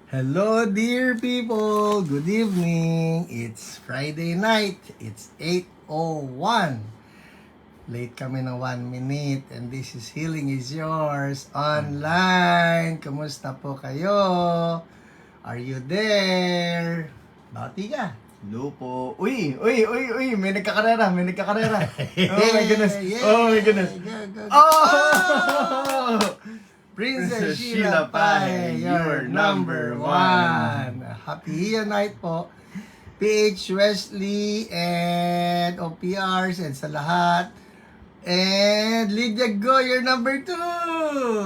Hello dear people, good evening. It's Friday night, it's 8:01. Late kami ng 1 minute and this is Healing is Yours online. Kamusta po kayo? Are you there? Bati ka. Hello po. Uy, may nagkakarera. Oh my goodness. Go. Oh! Princess Sheila Pai, your number one. Happy night po. PH Wesley and OPRs and sa lahat. And Lydia Go, your number two.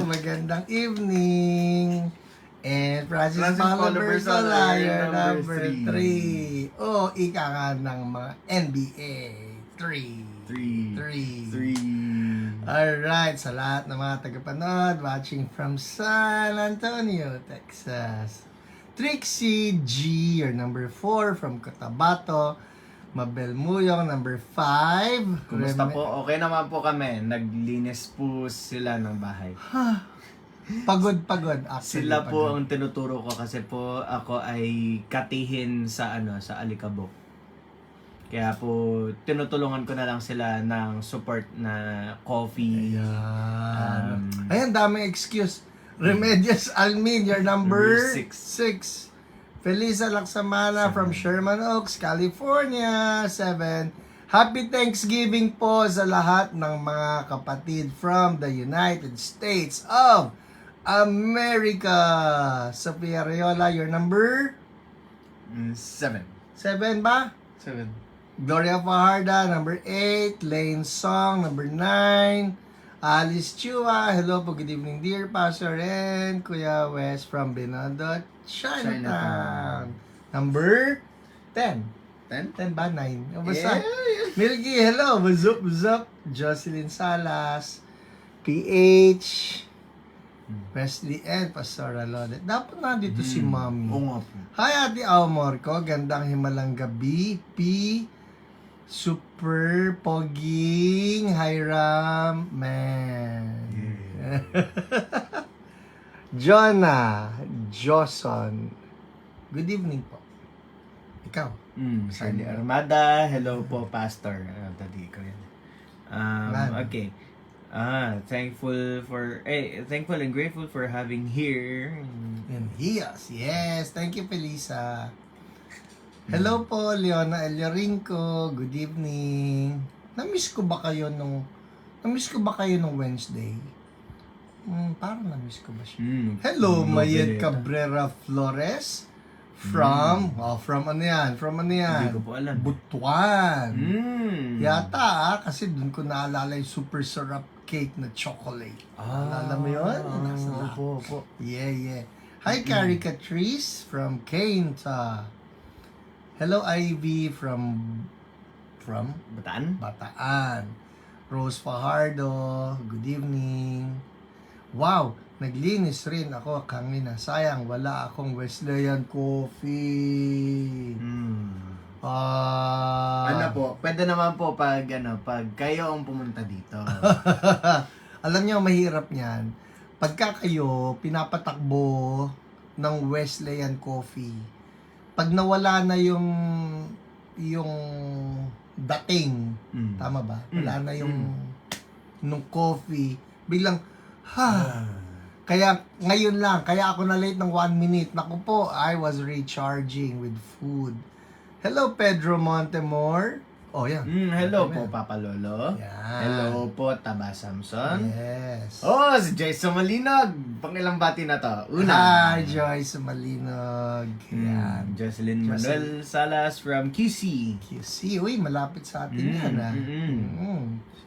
Magandang evening. And Francis Paulo Bersola, your number three. Oh, ika nga ng mga NBA. Three. Alright, sa lahat ng mga tagapanood, watching from San Antonio, Texas. Trixie G, your number 4 from Cotabato. Mabel Muyong, number 5. Kumusta po? Okay naman po kami. Naglinis po sila ng bahay. Pagod. Actually, Sila po pagod. ang tinuturo ko kasi po ako ay katihin sa sa alikabok. Kaya po tinutulungan ko na lang sila ng support na coffee. Ayan, daming excuse. Remedios Almin, your number Number 6. Felisa Laksamana from Sherman Oaks, California, 7. Happy Thanksgiving po sa lahat ng mga kapatid from the United States of America. Sophia Ariola, your number 7. 7 ba? Gloria Fajarda, number 8. Lane Song, number 9. Alice Chua, hello po, good evening dear Pastor and Kuya West from Binondo, Chinatown. Number 10. 10 ba? 9? O basta. Milky, hello. What's up? Jocelyn Salas, PH, Wesley and Pastor Lodet. Dapat nandito si Mommy. Oo nga po. Hi, Ate Almor ko. Gandang himalang gabi. P. Super Poging Hiram Man. Jonah Joson. Good evening po. Ikaw. Sandy Armada, hello po, Pastor. Tadi ko yan. Okay. Thankful and grateful for having here. And Hias. Yes. Thank you, Felisa. Hello po, Leona Eliorinco. Good evening. Namiss ko ba kayo nung Wednesday? Parang namiss ko ba siya? Hello, Mayed Cabrera Flores. From ano yan? Hindi ko po alam. Butuan. Yata kasi dun ko naalala yung super syrup cake na chocolate. Naalala mo yun? Opo. Yeah. Hi, Carrie Catrice from Cainta. Hello, Ivy from Bataan. Rose Fajardo, good evening. Wow, naglinis rin ako kanina. Sayang, wala akong Wesleyan coffee. Ano po? Pwede naman po pag kayo ang pumunta dito. Alam niyo, mahirap niyan. Pagka kayo pinapatakbo ng Wesleyan coffee, pag nawala na yung dating, tama ba? Wala na yung nung coffee, biglang kaya ngayon lang, kaya ako na late ng 1 minute. Naku po, I was recharging with food. Hello, Pedro Montemor. Oh, yan. Hello po, Papa Lolo. Yan. Hello po, Taba Samson. Yes. Oh, si Joyce Malinog. Pangilang bati na to? Una. Hi, Joyce Malinog. Yan. Jocelyn Manuel Salas from QC. QC. Uy, malapit sa atin yan,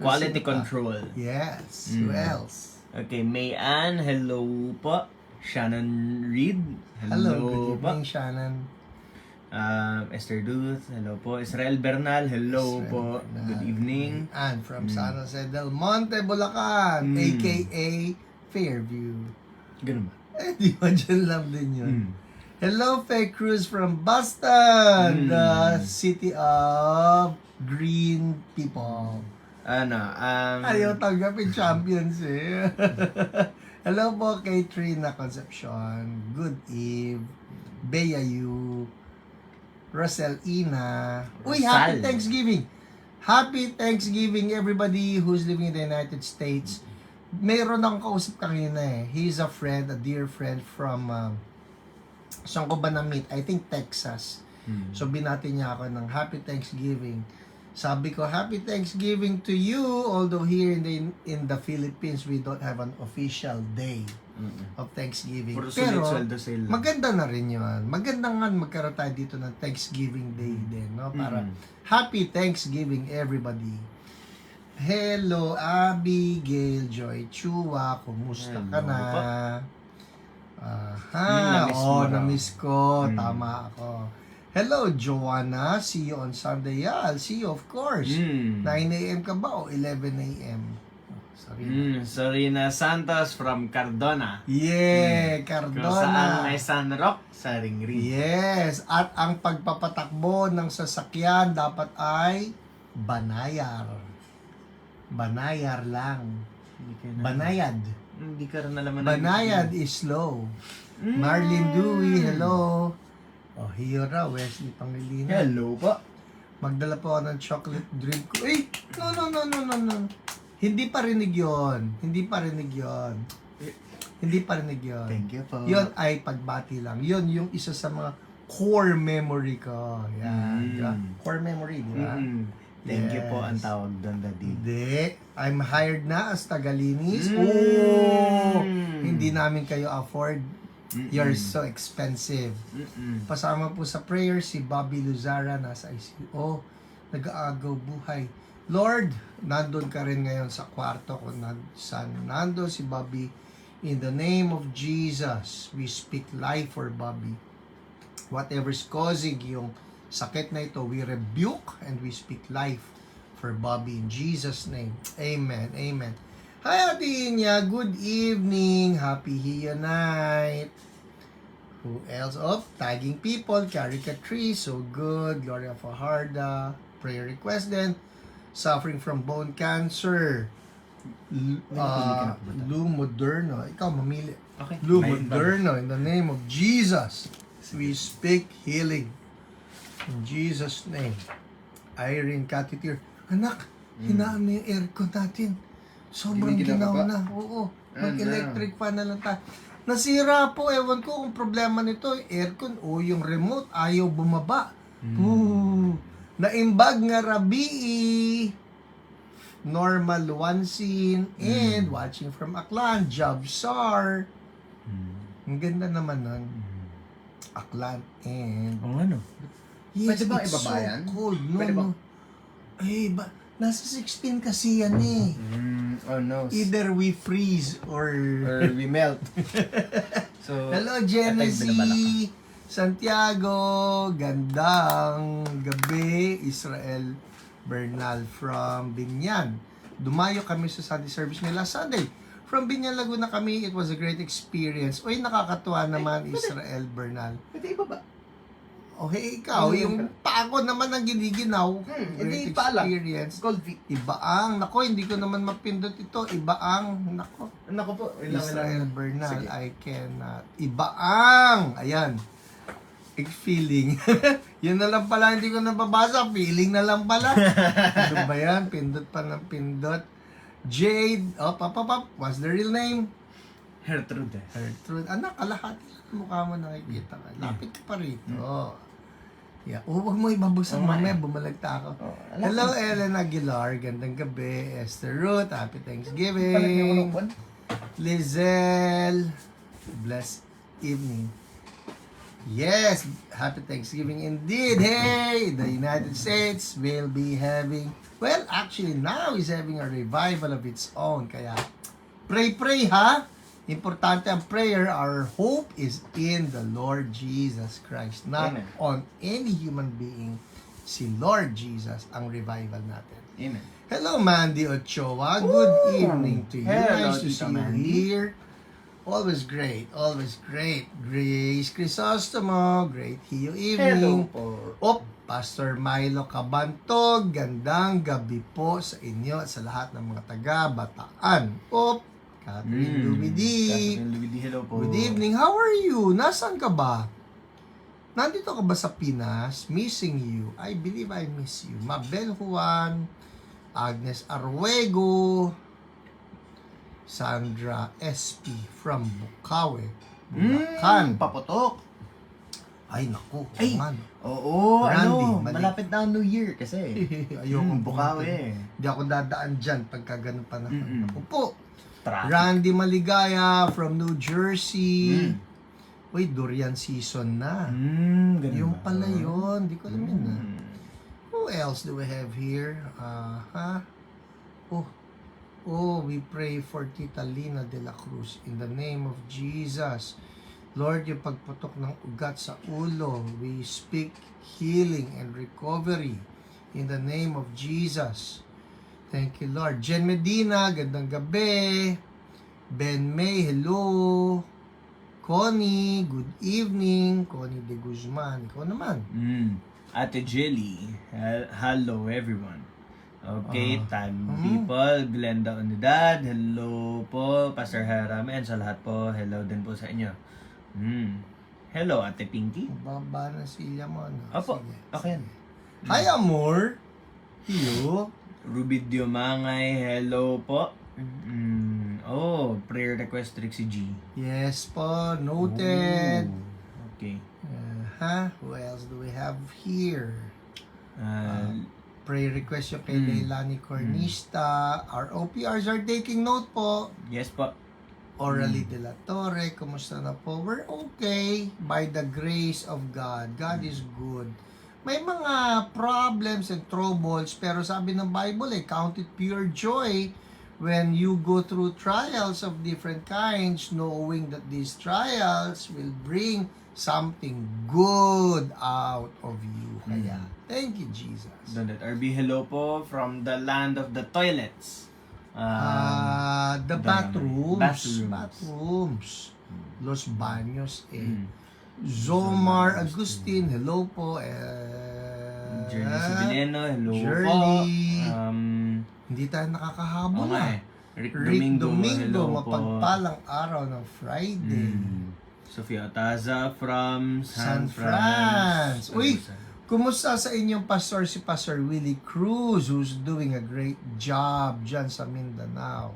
Quality Sino pa? control. Yes. Who else? Okay, May Ann, hello po. Shannon Reed, Hello, good po. evening, Shannon. Esther Duth, hello po. Israel Bernal, hello Israel po. Bernal. Good evening. And from San Jose del Monte, Bulacan, aka Fairview. Ganun ba? Di ba dyan lang din yun? Hello, Faye Cruz from Boston, the city of green people. Ano, Ayaw tanggapin champions eh. Hello po kay Trina Concepcion. Good Eve. Bea Yu. Rosel Ina. Uy, Happy Rosal. Thanksgiving! Happy Thanksgiving everybody who's living in the United States. Mayroon akong kausap kanina eh. He's a friend, a dear friend from saan ko ba na-meet? I think Texas. So binati niya ako ng Happy Thanksgiving. Sabi ko, Happy Thanksgiving to you, although here in the Philippines, we don't have an official day of Thanksgiving. Puro sulit Pero, sweldo sale lang. maganda na rin yun. Maganda nga magkaroon tayo dito ng Thanksgiving Day din, no? Para Happy Thanksgiving everybody. Hello, Abigail Joy Chua. Kumusta ka Hello na? po. Aha, Na-miss mo raw. na-miss ko. Tama ako. Hello, Joanna. See you on Sunday. Yeah, I'll see you, of course. 9 a.m. ka ba o 11 a.m.? Oh, sorry. Sarina Santos from Cardona. Yeah, Kung saan Cardona. may Sunrock sa Ringring. Yes, at ang pagpapatakbo ng sasakyan dapat ay banayar. Banayar lang. Banayad. Hindi ka rin alam Banayad is slow. Marlene Dewey, hello. Oh, hiyo raw, Wesley Pangilinan. Hello po. Magdala po ako ng chocolate drink ko. Eh, no. Hindi parinig yun. Hindi parinig yun. Thank you po. Yun ay pagbati lang. Yun yung isa sa mga core memory ko. Yan. Di ba? Core memory, di ba? Thank you po Yes. ang tawag doon, Daddy. Hindi. I'm hired na as tagalinis. Oh! Hindi namin kayo afford. You're so expensive. Pasama po sa prayer si Bobby Luzara nasa ICU. Oh, nag-aagaw buhay. Lord, nandun ka rin ngayon sa kwarto kung saan nandun si Bobby. In the name of Jesus, we speak life for Bobby. Whatever's causing yung sakit na ito, we rebuke and we speak life for Bobby in Jesus' name. Amen. Amen. Hi, Ate Inya. Good evening. Happy Hiya night. Who else? Oh, tagging people. Caricatrice. So good. Gloria Fajarda. Prayer request then. Suffering from bone cancer. Lou Moderno. Ikaw, mamili. Okay. Lou Moderno. In the name of Jesus, we speak healing. In Jesus' name. Irene Katitir. Anak, hinaan mo yung aircon natin. Sobrang ginaw na. Oo. Mag-electric fan na lang tayo. Nasira po. Ewan ko kung problema nito. Aircon o yung remote ayaw bumaba. Naimbag nga rabi. Normal one scene. And watching from Aklan. Jobsar. Ang ganda naman nun. Aklan. And ano? yes, Pwede ba it's ibaba yan? so cold. No, Pwede ba? no. Eh, nasa 16 kasi yan eh. Oh no. Either we freeze or we melt. So, hello, at tayo binabalak. Genesee Santiago. Gandang gabi. Israel Bernal from Binyan. Dumayo kami sa Sunday service nila Sunday. From Binyan, Laguna kami. It was a great experience. Uy, nakakatuwa naman, Israel Bernal. Pwede ibaba. Okay, ikaw, yung pako naman ang giniginaw. Hindi Great pala. experience. Cold feet. Ibaang, nako, hindi ko naman mapindot ito. Ibaang, nako. Nako po. Israel Bernal, Sige. I cannot. Ibaang! Ayan. Feeling. Yun na lang pala, hindi ko nababasa. Feeling na lang pala. Ano ba yan? Pindot pa ng pindot. Jade, oh, papapap, what's the real name? Gertrude. Gertrude. Anak, kalahati lang ang mukha mo nakikita ka. Lapit ka pa rito. Yeah. Oh, wag mo ibabagsak mamaya. Bumalagta ako. Hello, Ellen Aguilar. Gandang gabi. Esther Ruth. Happy Thanksgiving. Lizelle. Blessed evening. Yes, happy Thanksgiving indeed. Hey, the United States will be having, well, actually now is having a revival of its own. Kaya, pray ha. Importante ang prayer. Our hope is in the Lord Jesus Christ, not Amen. on any human being. Si Lord Jesus ang revival natin. Amen. Hello, Mandy Ochoa. Good evening to you. Hello, Nice to Tita see you Mandy. here. Always great. Always great. Grace Crisostomo. Great Hiyo evening. po. Pastor Milo Cabantog. Gandang gabi po sa inyo at sa lahat ng mga taga-Bataan. Catherine Lubidi. Catherine Lubidi, hello po. Good evening. How are you? Nasaan ka ba? Nandito ka ba sa Pinas? Missing you. I believe I miss you. Mabel Juan, Agnes Arwego, Sandra SP from Bukawi, Bulacan. Paputok. Ay, naku. Ay. Man. Oo, Randy, mali. malapit na ang New Year kasi. Ayoko Bukawi. Hindi ako dadaan dyan pagka ganun panahon. Naku po. Traffic. Randy Maligaya from New Jersey. Mm. Uy, durian season na. Ganun Yung ba? pala yun. Di ko alam yun ah. Mm. Who else do we have here? We pray for Tita Lina de la Cruz in the name of Jesus. Lord, yung pagputok ng ugat sa ulo, we speak healing and recovery in the name of Jesus. Thank you, Lord. Jen Medina, gandang gabi. Ben May, hello. Connie, good evening. Connie de Guzman, ikaw naman. Ate Jelly, hello everyone. Okay, time mm. people, Glenda Unidad, hello po, Pastor Haram, and sa lahat po, hello din po sa inyo. Hello, Ate Pinky. Baba na silya mo. No? Opo, Sige. okay yan. Hi, amor. Hello. Rubidio Mangay, hello po. Prayer request Trixie G. Yes po, noted. Okay. Who else do we have here? Pray request yung kay Leilani Cornista. Our OPRs are taking note po. Yes po. Orally de la Torre, kumusta na po? We're okay by the grace of God. God is good. May mga problems and troubles, pero sabi ng Bible, count it pure joy when you go through trials of different kinds, knowing that these trials will bring something good out of you. Kaya, thank you, Jesus. Donut RB, hello po from the land of the toilets. The bathrooms. Bathrooms. Los Baños, Zomar Agustin, hello po. Journey Sibileno, hello Journey. po. Hindi tayo nakakahabol Okay. Rick Rick Domingo, hello po. mapagpalang araw ng Friday. Sofia Otaza from San Franz. Uy, kumusta sa inyong pastor si Pastor Willie Cruz, who's doing a great job dyan sa Mindanao?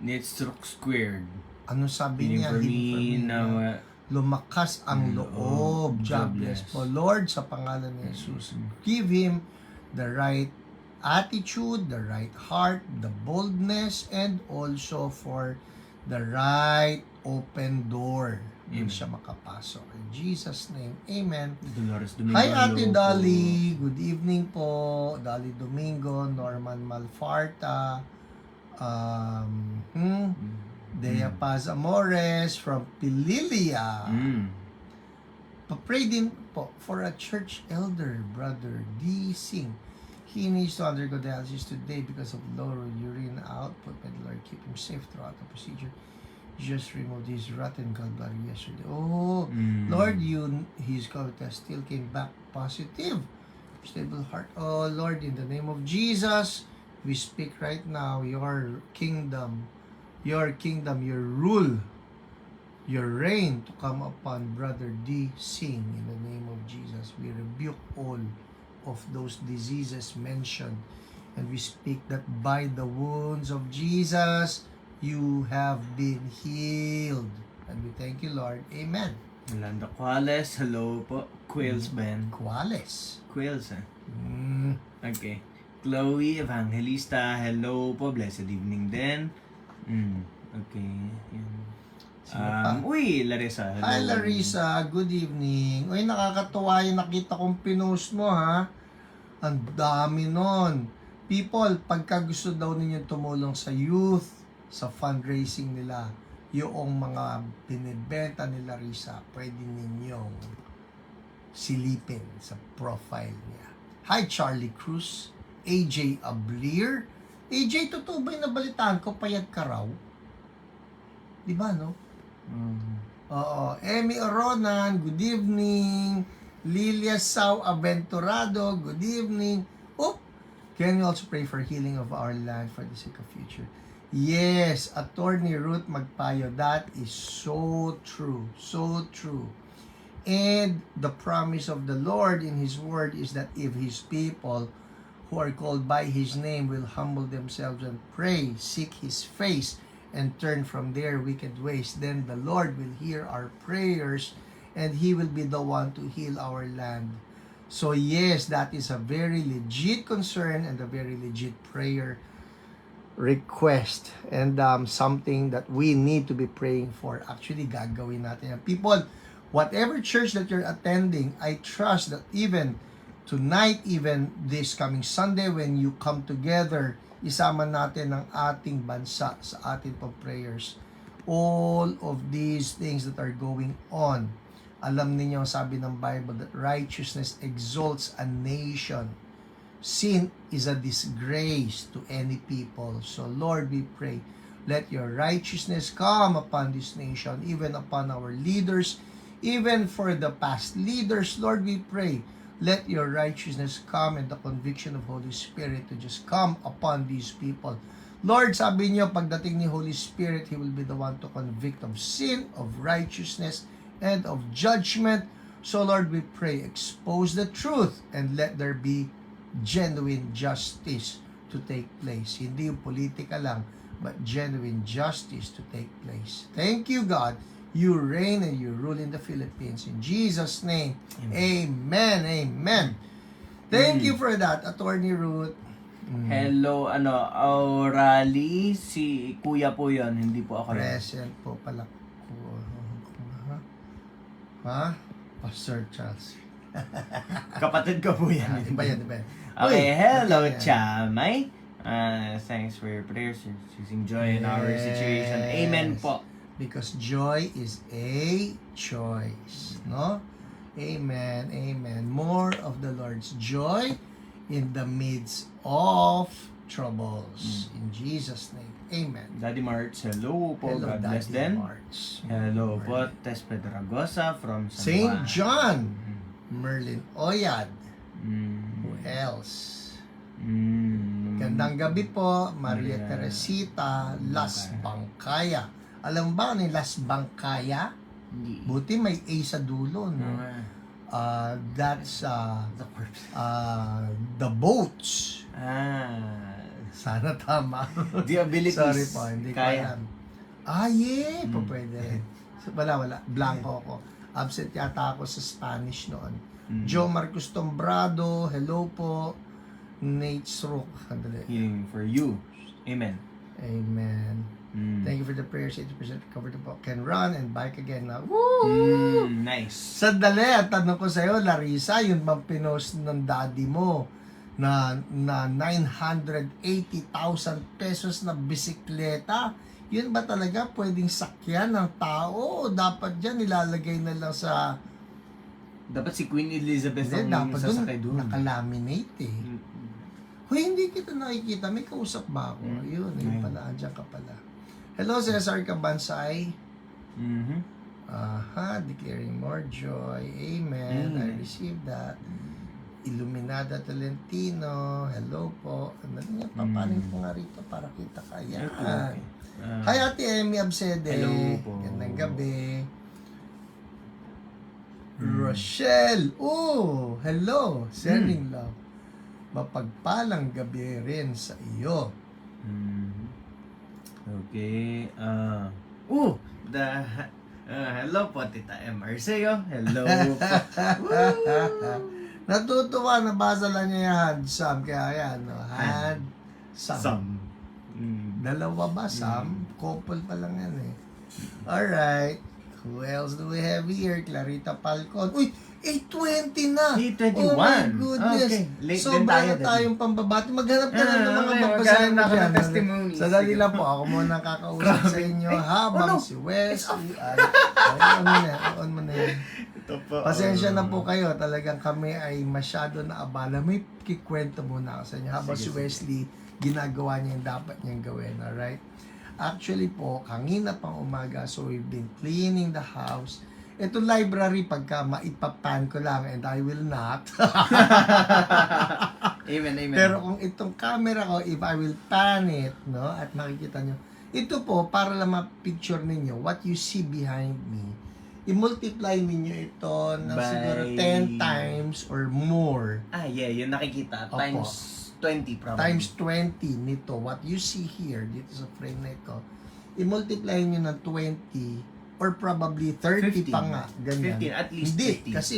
Nitsruk Squared. Ano sabi niya? Healing for me na Lumakas ang loob. Jobless po. Lord, sa pangalan ni Jesus, give him the right attitude, the right heart, the boldness, and also for the right open door. Hindi siya makapasok. In Jesus' name, Amen. Dolores Domingo, Hi, Ate hello Dolly. Good evening po. Dolly Domingo, Norman Malfarta, Dea Paz Amores from Pililia. Pa-pray din po for a church elder, Brother D. Singh. He needs to undergo dialysis today because of low urine output. May the Lord keep him safe throughout the procedure. Just removed his rotten gallbladder yesterday. Lord, his COVID test still came back positive. Stable heart. Oh, Lord, in the name of Jesus, we speak right now, your kingdom, your rule, your reign to come upon Brother D. Singh. In the name of Jesus, we rebuke all of those diseases mentioned, and we speak that by the wounds of Jesus, you have been healed. And we thank you, Lord. Amen. Yolanda Quales, hello po. Quails ba yan? Quales. Quails, Okay. Chloe Evangelista, hello po. Blessed evening din. Okay. Yan. Larissa, hello. Hi, Larissa. Good evening. Uy, nakakatuwa yung nakita kong pinost mo, ha? Ang dami nun. People, pagka gusto daw ninyo tumulong sa youth, sa fundraising nila, yung mga binibenta ni Larissa, pwede ninyong silipin sa profile niya. Hi, Charlie Cruz. AJ Ablier. AJ, totoo ba yung nabalitaan ko? Payat ka raw? Di ba, no? Oo. Emmy Oronan, good evening. Lilia Sau Aventurado, good evening. Can we also pray for healing of our land for the sake of future? Yes, Attorney Ruth Magpayo, that is so true, so true. And the promise of the Lord in His word is that if His people who are called by His name will humble themselves and pray, seek His face, and turn from their wicked ways, then the Lord will hear our prayers and He will be the one to heal our land. So yes, that is a very legit concern and a very legit prayer request and something that we need to be praying for. Actually, gagawin natin yan. People, whatever church that you're attending, I trust that even tonight, even this coming Sunday, when you come together, isama natin ang ating bansa sa ating pong prayers. All of these things that are going on, alam niyo, sabi ng Bible, that righteousness exalts a nation. Sin is a disgrace to any people. So Lord, we pray, let your righteousness come upon this nation, even upon our leaders, even for the past leaders. Lord, we pray, let your righteousness come and the conviction of Holy Spirit to just come upon these people. Lord, sabi niyo, pagdating ni Holy Spirit, He will be the one to convict of sin, of righteousness, and of judgment. So Lord, we pray, expose the truth and let there be genuine justice to take place. Hindi yung politika lang, but genuine justice to take place. Thank you, God. You reign and you rule in the Philippines. In Jesus' name, amen, amen. Thank you for that, Attorney Ruth. Hello, Aurali, si Kuya po yon, hindi po ako. Present po pala. Ha? Pastor Charles. Kapatid ko po yan. Iba yan, iba yan. Okay, Uy, hello, okay yan. Chamay. Thanks for your prayers. Choosing joy in our situation. Amen po. Because joy is a choice. No? Amen, amen. More of the Lord's joy in the midst of troubles. In Jesus' name. Amen. Daddy March, hello po. Hello, God bless Daddy them. March. Hello po, Tess Pedragosa from San St. Juan. John. Merlin Oyad. Mm. Who else? Mm. Gandang gabi po, Maria Maria Teresita Las Bangkaya. Alam ba ni Las Bangkaya? Hindi. Buti may A sa dulo, no? That's the boats. Sana tama. The abilities. Sorry po, hindi ko Kaya. alam. Yeah, po pwede rin. So, wala. Blanco ako. Absent yata ako sa Spanish noon. Joe Marcos Tombrado, hello po. Nate Srook, handali. Healing for you. Amen. Amen. Mm. Thank you for the prayers. 80% recovered po. Can run and bike again now. Woo! Nice. Sandali, at tanong ko sa'yo, Larissa, yun bang pinost ng daddy mo na 980,000 pesos na bisikleta? Yun ba talaga pwedeng sakyan ng tao? O dapat dyan nilalagay na lang sa... Dapat si Queen Elizabeth Hindi, ang dapat sasakay doon doon. nakalaminate eh. Hoy, hindi kita nakikita. May kausap ba ako? Yun, yun pala. Andiyan ka pala. Hello, Cesar Cabansay. Mm-hmm. Declaring more joy. Amen. I received that. Illuminada Tolentino. Hello po. Papanin po nga rito para kita kaya. Hi, Ate Emmy Absede. Hello po. Gandang gabi. Rochelle. Oh, hello. Sending love. Mapagpalang gabi rin sa iyo. Okay. Hello po, Tita M. Arceo. Hello po. Natutuwa, nabasa lang niya yung handsome. Kaya yan, no? Handsome. Dalawa ba, Sam? Couple pa lang yan eh. Alright. Who else do we have here? Clarita Falcon. Uy! 8:20 na! 8:21. Oh my goodness! Okay. Late So, din baka tayo, tayong pambabati. Maghanap ka na ng mga okay, babasahin mo maghanap ako dyan. ng testimonies. Sadali lang po. Ako muna kakausap sa inyo habang si Wesley ay... on mo na yan. Ito po. Pasensya na po kayo. Talagang kami ay masyado na abala. May kikwento muna ako sa inyo. Habang si Wesley, ginagawa niya yung dapat niyang gawin. Alright? Actually po, kanina pang umaga, so we've been cleaning the house. Ito library, pagka maipapan ko lang, and I will not. Amen, amen. Pero kung itong camera ko, if I will pan it, no, at makikita nyo, ito po, para lang ma-picture ninyo, what you see behind me, i-multiply ninyo ito ng By- siguro 10 times or more. Yeah, yun nakikita. Opo. Times 20 probably. Times 20 nito, what you see here, dito sa frame na ito, i-multiply nyo ng 20 or probably 30 15. pa nga. Ganyan. 15, at least Hindi, 50. kasi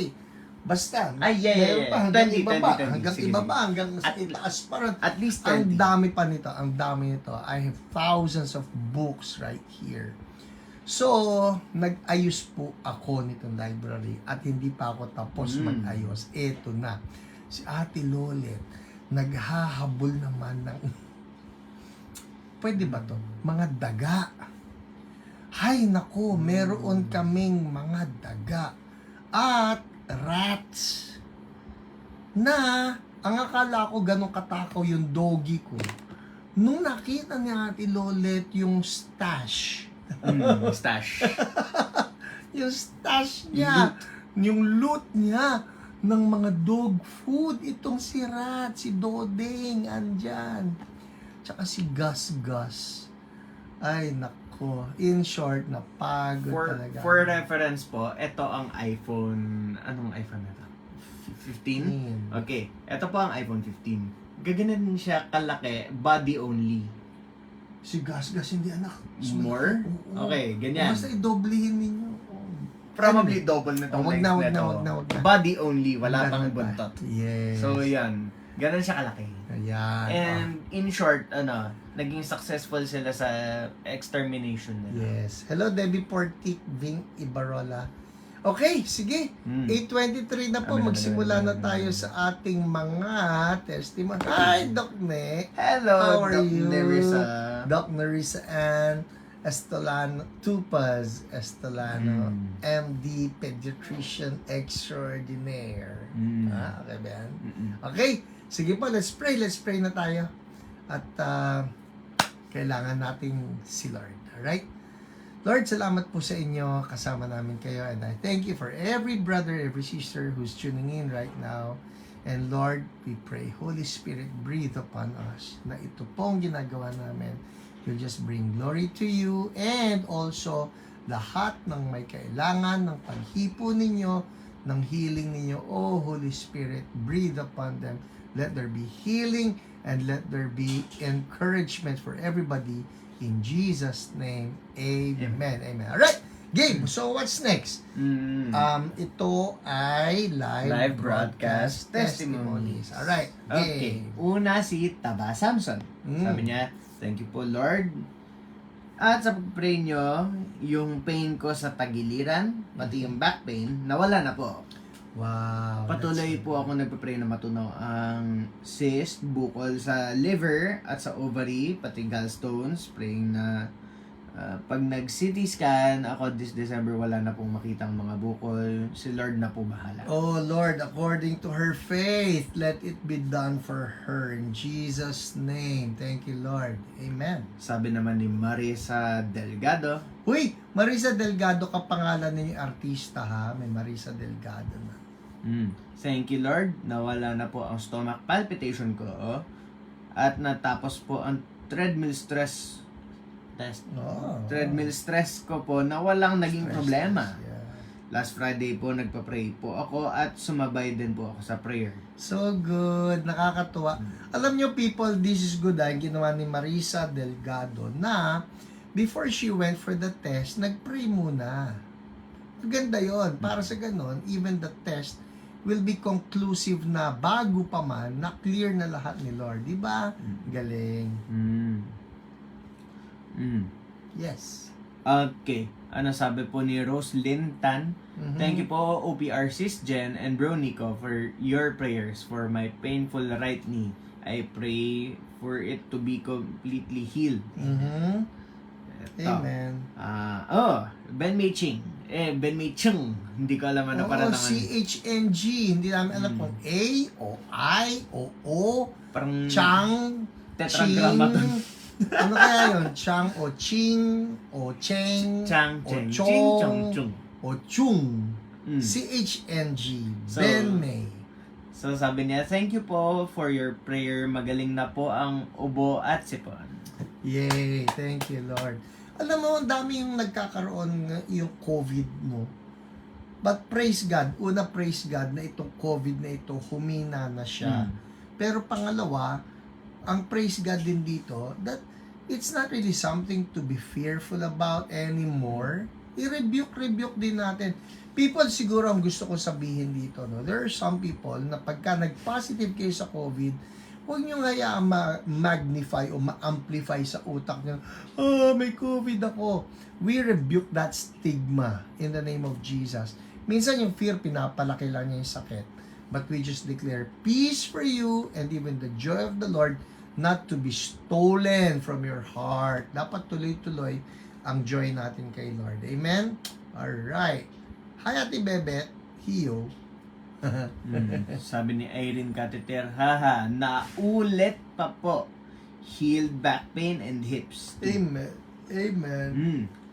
basta, Yeah. meron pa hanggang 20, ibaba, 20. hanggang Sige, ibaba, sige. hanggang sa At- itaas pa rin. At least Ang 30. dami pa nito, ang dami nito. I have thousands of books right here. So, nag-ayos po ako nitong library at hindi pa ako tapos mag-ayos. Eto na. Si Ate Lolet, naghahabol naman ng pwede ba to? Mga daga. Hay nako, meron kaming mga daga at rats na ang akala ko ganun katakaw yung doggy ko. Nung nakita ni Ate Lolet yung stash, Stash. yung stash niya, yung loot niya ng mga dog food, itong si Rat, si Dodeng, andyan. Tsaka si Gus. Ay, nako. In short, napagod talaga. For reference po, ito ang iPhone, anong iPhone na ito? 15? Okay, ito po ang iPhone 15. Gaganan siya kalaki, body only. Si Gus, hindi anak. More? Oo. Okay, ganyan. Basta idoblehin ninyo. Probably double na itong Wag length na, wag nito. na, wag na, wag na. Body only, wala pang Wag na. buntot. Yes. So, yan. Ganon siya kalaki. Ayan. And in short, naging successful sila sa extermination nila. Yes. Hello, Debbie Portik, Ving Ibarola. Okay, sige. 8:23 na po. Magsimula na tayo sa ating mga testimony. Hi, Doc Ne. Hello, How are Doc you? Nerissa. Doc Nerissa Ann Estolano, Tupaz Estolano, MD, Pediatrician Extraordinaire. Okay ba yan? Okay, sige po, let's pray. Let's pray na tayo. At kailangan nating si Lord. Alright? Lord, salamat po sa inyo. Kasama namin kayo. And I thank you for every brother, every sister who's tuning in right now. And Lord, we pray, Holy Spirit, breathe upon us na ito pong ginagawa namin will just bring glory to you and also lahat ng may kailangan ng paghipo ninyo, ng healing ninyo. Oh, Holy Spirit, breathe upon them. Let there be healing and let there be encouragement for everybody. In Jesus' name, amen. Amen. Alright, game. So, what's next? Ito ay live broadcast testimonies. Alright, Okay. game. Una si Taba Samson. Sabi niya, thank you po Lord. At sa pag-pray nyo, yung pain ko sa tagiliran, pati yung back pain, nawala na po. Wow. Patuloy po ako nagpa-pray na matunaw ang cyst, bukol sa liver at sa ovary, pati gallstones. Praying na pag nag-CT scan ako this December, wala na pong makitang mga bukol. Si Lord na po bahala. Oh Lord, according to her faith, let it be done for her in Jesus' name. Thank you, Lord. Amen. Sabi naman ni Marisa Delgado, Uy, Marisa Delgado ka pangalan ninyo artista ha. May Marisa Delgado na. thank you Lord, nawala na po ang stomach palpitation ko at natapos po ang treadmill stress test. Treadmill stress ko po na walang naging Stress problema. test, yeah. Last Friday po nagpa-pray po ako at sumabay din po ako sa prayer. So good, nakakatuwa. Alam nyo people, this is good ang ginawa ni Marisa Delgado na before she went for the test, nag-pray muna. Maganda yon. Para sa ganon, even the test will be conclusive na bago pa man, na clear na lahat ni Lord. Diba? Galing. Yes. Okay. Ano sabi po ni Roslyn Tan? Thank you po OPR Sis Jen and Bro Nico for your prayers for my painful right knee. I pray for it to be completely healed. Ito. Amen. Ben Mei Ching. Ben Mei Chung. Hindi ko alam ano para Oo, CHNG. Hindi namin alam kung A o I o O. Parang Chang. tetragrammaton. Ano kaya yun? Chang o Ching o Cheng Chang, o Cheng, Chong Ching, Chong, Chung. o Chung. Mm. CHNG. So, Ben May. So sabi niya, thank you po for your prayer. Magaling na po ang ubo at sipon. Yay! Thank you, Lord. Alam mo, ang dami yung nagkakaroon yung COVID mo. But praise God, una praise God na itong COVID na ito, humina na siya. Pero pangalawa, ang praise God din dito, that it's not really something to be fearful about anymore. I-rebuke din natin. People, siguro ang gusto ko sabihin dito, no? There are some people na pagka nag-positive kayo sa COVID, huwag nyo hayaan ma-magnify o ma-amplify sa utak nyo, may COVID ako. We rebuke that stigma in the name of Jesus. Minsan yung fear, pinapalaki lang niya yung sakit. But we just declare peace for you and even the joy of the Lord not to be stolen from your heart. Dapat tuloy-tuloy ang joy natin kay Lord. Amen? Alright. Hi, Ate Bebet. Hiyo. Sabi ni Irene Cateter, haha, naulit pa po. Healed back pain and hips. Amen. Amen.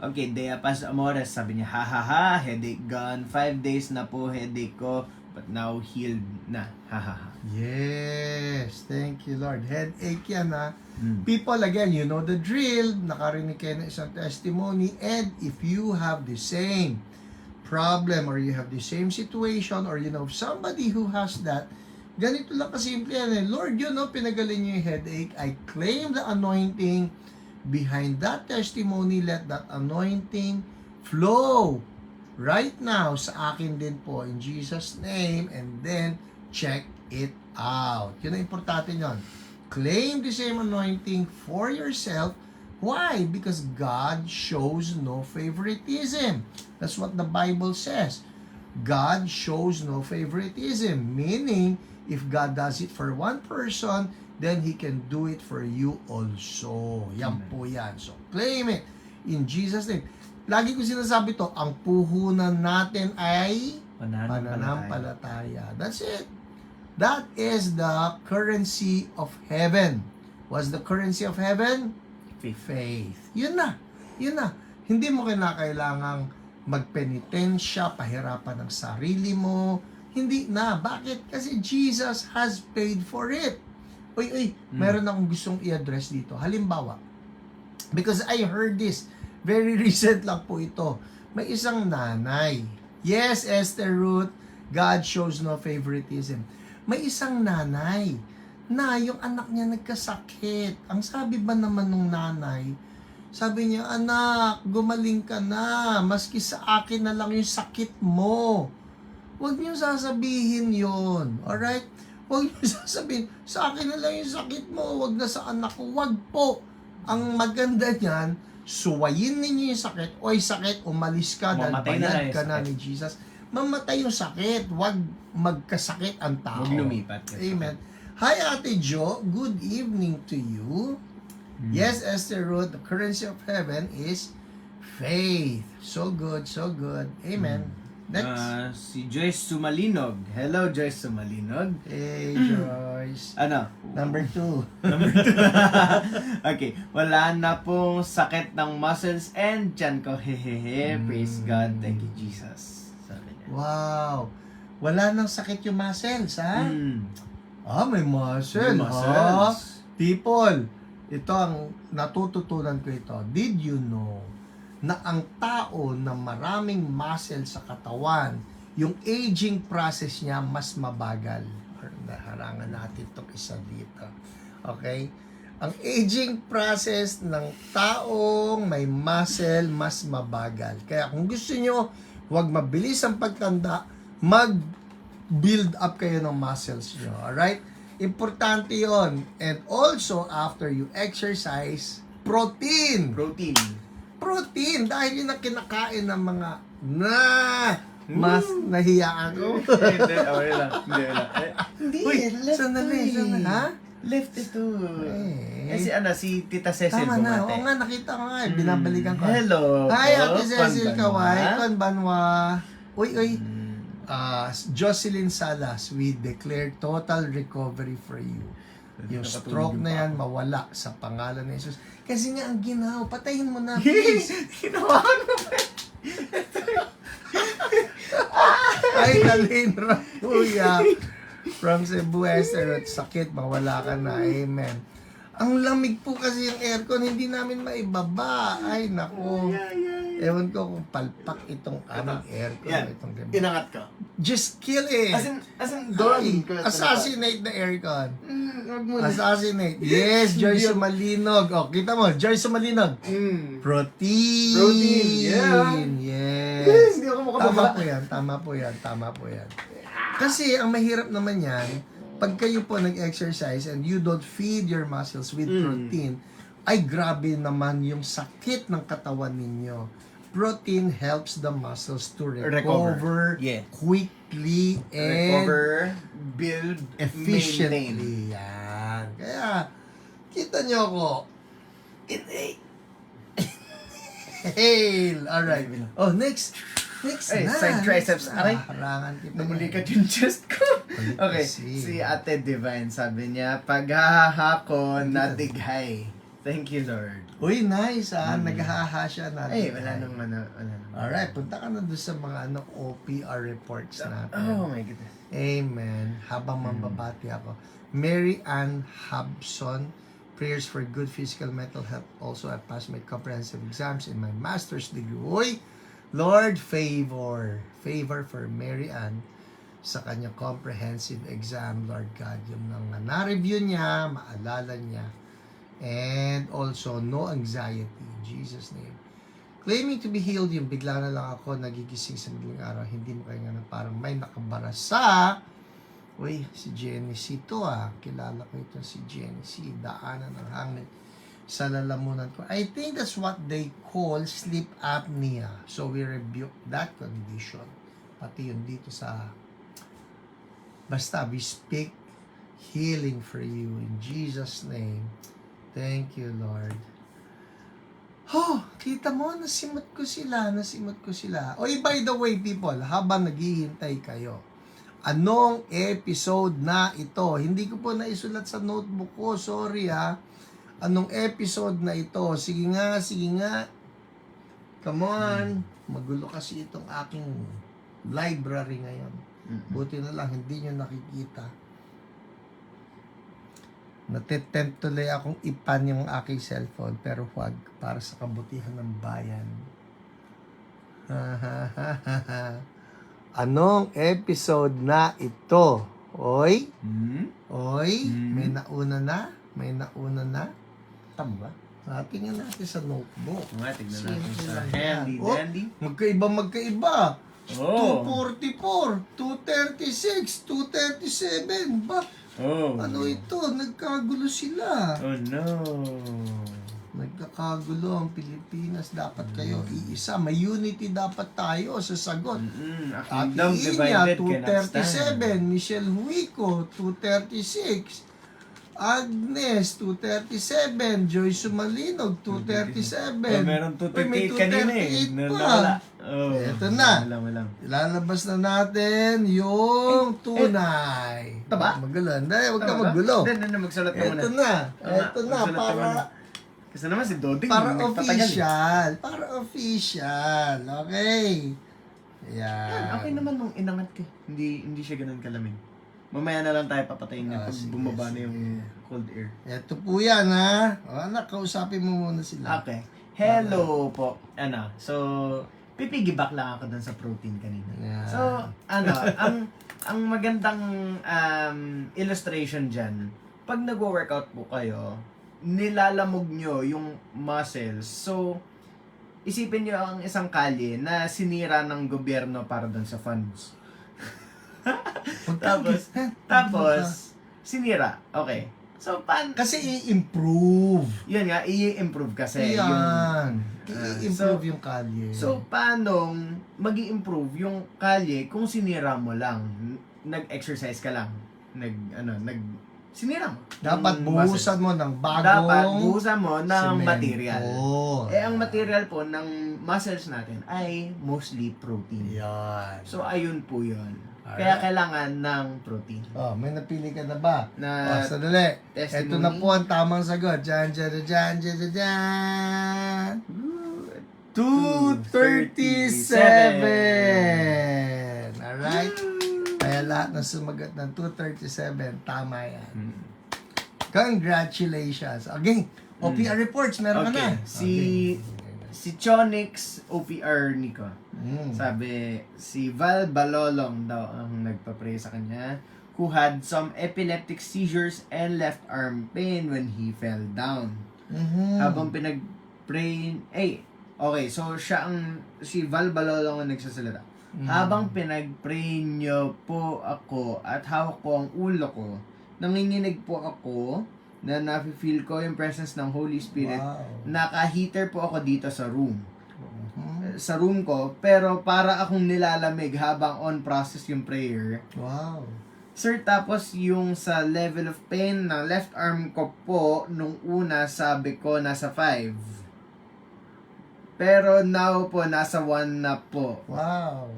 Okay, Dea Paz Amores, sabi niya, hahaha, headache gone. 5 days na po headache ko, but now healed na. Hahaha. Yes. Thank you, Lord. Headache yan, ha? People, again, you know the drill. Nakarinig kayo ng isang testimony. And if you have the same problem or you have the same situation or you know somebody who has that, ganito lang kasimple yan eh. Lord, you know, pinagaling niyo yung headache. I claim the anointing behind that testimony. Let that anointing flow right now sa akin din po in Jesus' name, and then check it out. Yun ang importante yun. Claim the same anointing for yourself. Why? Because God shows no favoritism. That's what the Bible says. God shows no favoritism. Meaning, if God does it for one person, then He can do it for you also. Yan po yan. So, claim it in Jesus' name. Lagi ko sinasabi to, ang puhunan natin ay pananampalataya. That's it. That is the currency of heaven. What's the currency of heaven? Faith. Yun na. Yun na. Hindi mo kinakailangang magpenitensya, pahirapan ng sarili mo. Hindi na. Bakit? Kasi Jesus has paid for it. Uy, meron akong gustong i-address dito. Halimbawa, because I heard this, very recent lang po ito. May isang nanay. Yes, Esther Ruth, God shows no favoritism. May isang nanay na yung anak niya nagkasakit. Ang sabi ba naman nung nanay, sabi niya, anak, gumaling ka na. Maski sa akin na lang yung sakit mo. Huwag niyo sasabihin yon. Alright? Huwag niyo sasabihin, sa akin na lang yung sakit mo. Huwag na sa anak ko. Huwag po. Ang maganda niyan, suwayin ninyo yung sakit. Oy, sakit, umalis ka. Dahil bayad ka na ni Jesus. Mamatay yung sakit. Huwag magkasakit ang tao. Huwag lumipat. Amen. Hi, Ate Jo. Good evening to you. Yes, Esther Ruth, the currency of heaven is faith. So good, so good. Amen. Next. Si Joyce Sumalinog. Hello, Joyce Sumalinog. Hey, Joyce. Ano? Number 2. Okay. Wala na pong sakit ng muscles and tiyan ko. Hehehe. Praise God. Thank you, Jesus. Sabi niya. Wow. Wala nang sakit yung muscles, ha? May muscle, May muscles. ha? People, ito ang natututunan ko ito. Did you know na ang tao na maraming muscle sa katawan, yung aging process niya mas mabagal? Naharangan natin itong isa dito. Okay? Ang aging process ng taong may muscle mas mabagal. Kaya kung gusto nyo, huwag mabilis ang pagtanda, mag-build up kayo ng muscles nyo. Alright? Importante yon. And also, after you exercise, protein. Protein. Dahil yun ang kinakain ng mga mas nahiya ako. Hindi, okay lang. Hindi, Uy, sandali. Ha? Left ito. Eh. Si Tita Cecil Tama na. bumate. Oo nga, nakita ko nga. Binabalikan ko. Hello. Hi, Ate Cecil Konbanwa. Kawai. Konbanwa. Uy. Jocelyn Salas, we declare total recovery for you. Yung stroke na yan, mawala sa pangalan ni Jesus. Kasi nga ang ginawa, patayin mo na, please. Ginawa mo ba? Ay, Dalin Rapuya. From Cebu, Esther, at sakit, mawala ka na. Amen. Ang lamig po kasi yung aircon, hindi namin maibaba. Ay, naku. Ewan ko kung palpak itong aming aircon. Yan. Itong gabi. Inangat ko. Just kill it. As in, doon. Ay, assassinate the aircon. Wag mo na. Assassinate. Yes, Joyce Sumalinog. O, kita mo, Joyce Sumalinog. Protein. Protein, yeah. Yes. Hindi ako Tama makababa. po yan, tama po yan. Kasi ang mahirap naman yan, pag kayo po nag-exercise and you don't feed your muscles with protein, ay grabe naman yung sakit ng katawan ninyo. Protein helps the muscles to recover, Yeah. quickly and Recover, build, maintain. efficiently. Yan. Kaya, kita nyo ako. Inhale. Alright. Oh, next. Next Ay, na. side triceps. Aray. Harangan kita. Namulikat yung chest ko. Okay, kasi. si Ate Divine sabi niya, paghahako natighay. Thank you, Lord. Uy, nice naghahaha siya natin. Ay, wala naman. Alright, punta ka na doon sa mga OPR reports natin. Oh my goodness. Amen. Habang mambabati ako. Mary Ann Hobson, prayers for good physical mental health. Also, I passed my comprehensive exams in my master's degree. Uy, Lord, favor. Favor for Mary Ann sa kanyang comprehensive exam, Lord God. Yung na-review niya, maalala niya. And also, no anxiety. In Jesus' name. Claiming to be healed, yung bigla na lang ako nagigising sa madaling araw. Hindi mo kaya nga parang may nakabara sa... Uy, si Jenny C. to Kilala ko ito si Jenny C. Daanan ng hangin sa lalamunan ko. I think that's what they call sleep apnea. So we rebuke that condition. Pati yun dito sa... Basta, we speak healing for you in Jesus' name. Thank you, Lord. Oh, kita mo, nasimot ko sila. Oy, by the way, people, habang naghihintay kayo, anong episode na ito? Hindi ko po naisulat sa notebook ko, sorry Anong episode na ito? Sige nga. Come on. Magulo kasi itong aking library ngayon. Buti na lang, hindi nyo nakikita. Natitempt tuloy akong ipan yung aking cellphone, pero huwag, para sa kabutihan ng bayan. Anong episode na ito? Oy? Oy? May nauna na? Tama ba? Tingnan natin sa notebook. Tignan natin Simple sa lang handy yan. Oh, dandy. magkaiba. Oh. 244, 236, 237. Ba? Oh. Ano ito? Nagkagulo sila. Oh no. Nagkakagulo ang Pilipinas. Dapat kayo iisa. May unity dapat tayo sa sagot. A Ate kingdom Inya, divided cannot stand. 237. Michelle Huico, 236. Agnes, 237. Joy Sumalinog, 237. Oh, meron Uy, may 238 kanina 238 pa. Nawala. Oh. Eto na. Walang. Ilalabas na natin yung tunay. Ito ba? Magulo. Hindi, huwag ka magulo. Hindi, magsulat ka muna. Ito na. Ito na. Magsulat ka muna. Kasi naman si Doding Para nagtatagal. official. Para official. Okay. Yan. Okay naman nung inangat ka. Hindi siya ganun kalamig. Mamaya na lang tayo papatayin niya pag Sige, bumaba na sige. yung cold air. Ito po yan, ha? O, anak, kausapin mo muna sila. Okay. Hello po. So, pipiggyback lang ako dun sa protein kanina. Yeah. So, ang magandang illustration dyan, pag nag-workout po kayo, nilalamog nyo yung muscles. So, isipin nyo ang isang kalye na sinira ng gobyerno para dun sa funds. Tapos, sinira. Okay. So, Kasi i-improve. yun nga, i-improve kasi Yan. yung... I-improve yung kalye. So, paano mag-i-improve yung kalye kung sinira mo lang? Nag-exercise ka lang. Sinira mo. dapat Yung buhusan mo ng bagong Dapat buhusan mo ng semento. material. Ang material po ng muscles natin ay mostly protein. Yan. So, ayun po yun. Alright. Kaya kailangan ng protein. Oh, may napili ka na ba? Na Sadali. testimony. Ito na po ang tamang sagot. Jan. 237. Alright? Kaya lahat na sumagot ng 237, tama yan. Mm. Congratulations. Again, OPR reports, meron ka na. Si Chonix OPR Nico. Mm. Sabi, si Val Balolong daw ang nagpa-pray sa kanya, who had some epileptic seizures and left arm pain when he fell down. Mhm. Habang pinag-pray, okay, so si Val Balolong ang nagsasalita. Habang pinag-pray niyo po ako at hawak ko ang ulo ko, nanginginig po ako na nafe-feel ko yung presence ng Holy Spirit. Wow. Naka-heater po ako dito sa room. Mhm. Sa room ko, pero para akong nilalamig habang on process yung prayer. Wow. Sir, tapos yung sa level of pain ng left arm ko po, nung una sabi ko nasa 5. Pero now po, nasa 1 na po. Wow.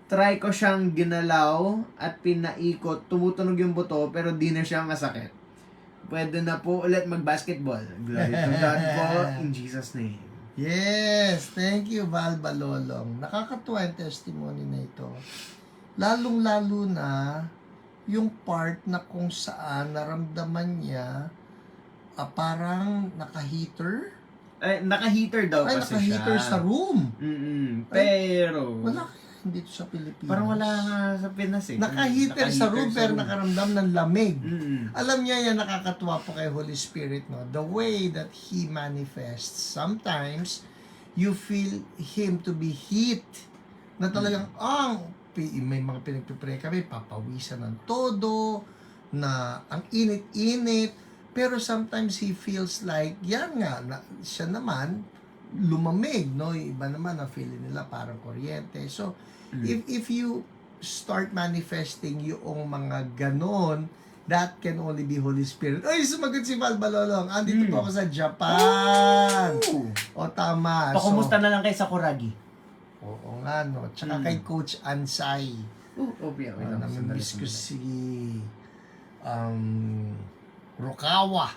Try ko siyang ginalaw at pinaikot, tumutunog yung buto, pero di na siya masakit. Pwede na po ulit mag-basketball. Glory to God po, in Jesus' name. Yes, thank you, Val Balolong. Nakakatuwa yung testimony na ito. Lalong-lalo na yung part na kung saan naramdaman niya parang naka-heater. Naka-heater daw Ay, kasi naka-heater siya. sa room. Pero, Wala kaya dito sa Pilipinas. parang wala nga sa Pinas eh. Naka-heater sa room pero nakaramdam ng lamig. Mm-mm. Alam niya yan, nakakatuwa po kay Holy Spirit, no? The way that He manifests. Sometimes, you feel Him to be heat. Na talagang, may mga pinagpipray kami, papawisan ng todo, na ang init-init. Pero sometimes He feels like, yan nga, siya naman, lumamig, no? Yung iba naman, na feeling nila parang kuryente. So, if you start manifesting yung mga ganon, that can only be Holy Spirit. Ay, sumagot si Val Balolong. Andito po ako sa Japan. O, tama. Pakumusta na lang kay Sakuragi. Oo nga, no. Tsaka kay Coach Ansay. Okay. Namimiss ko si Rukawa.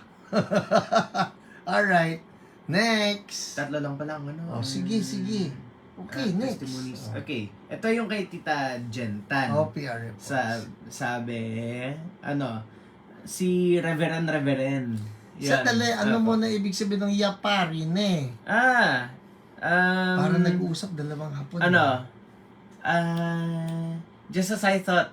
Alright. Next. Tatlo lang pala ang ano. Sige. Okay, next. Testimonies. Okay. Ito yung kay Tita Jentan. OPR reports. Sabi, si Reverend. Yan. Sandali, ano mo na ibig sabihin ng yaparin eh? Parang nag-uusap dalawang hapon. Just as I thought.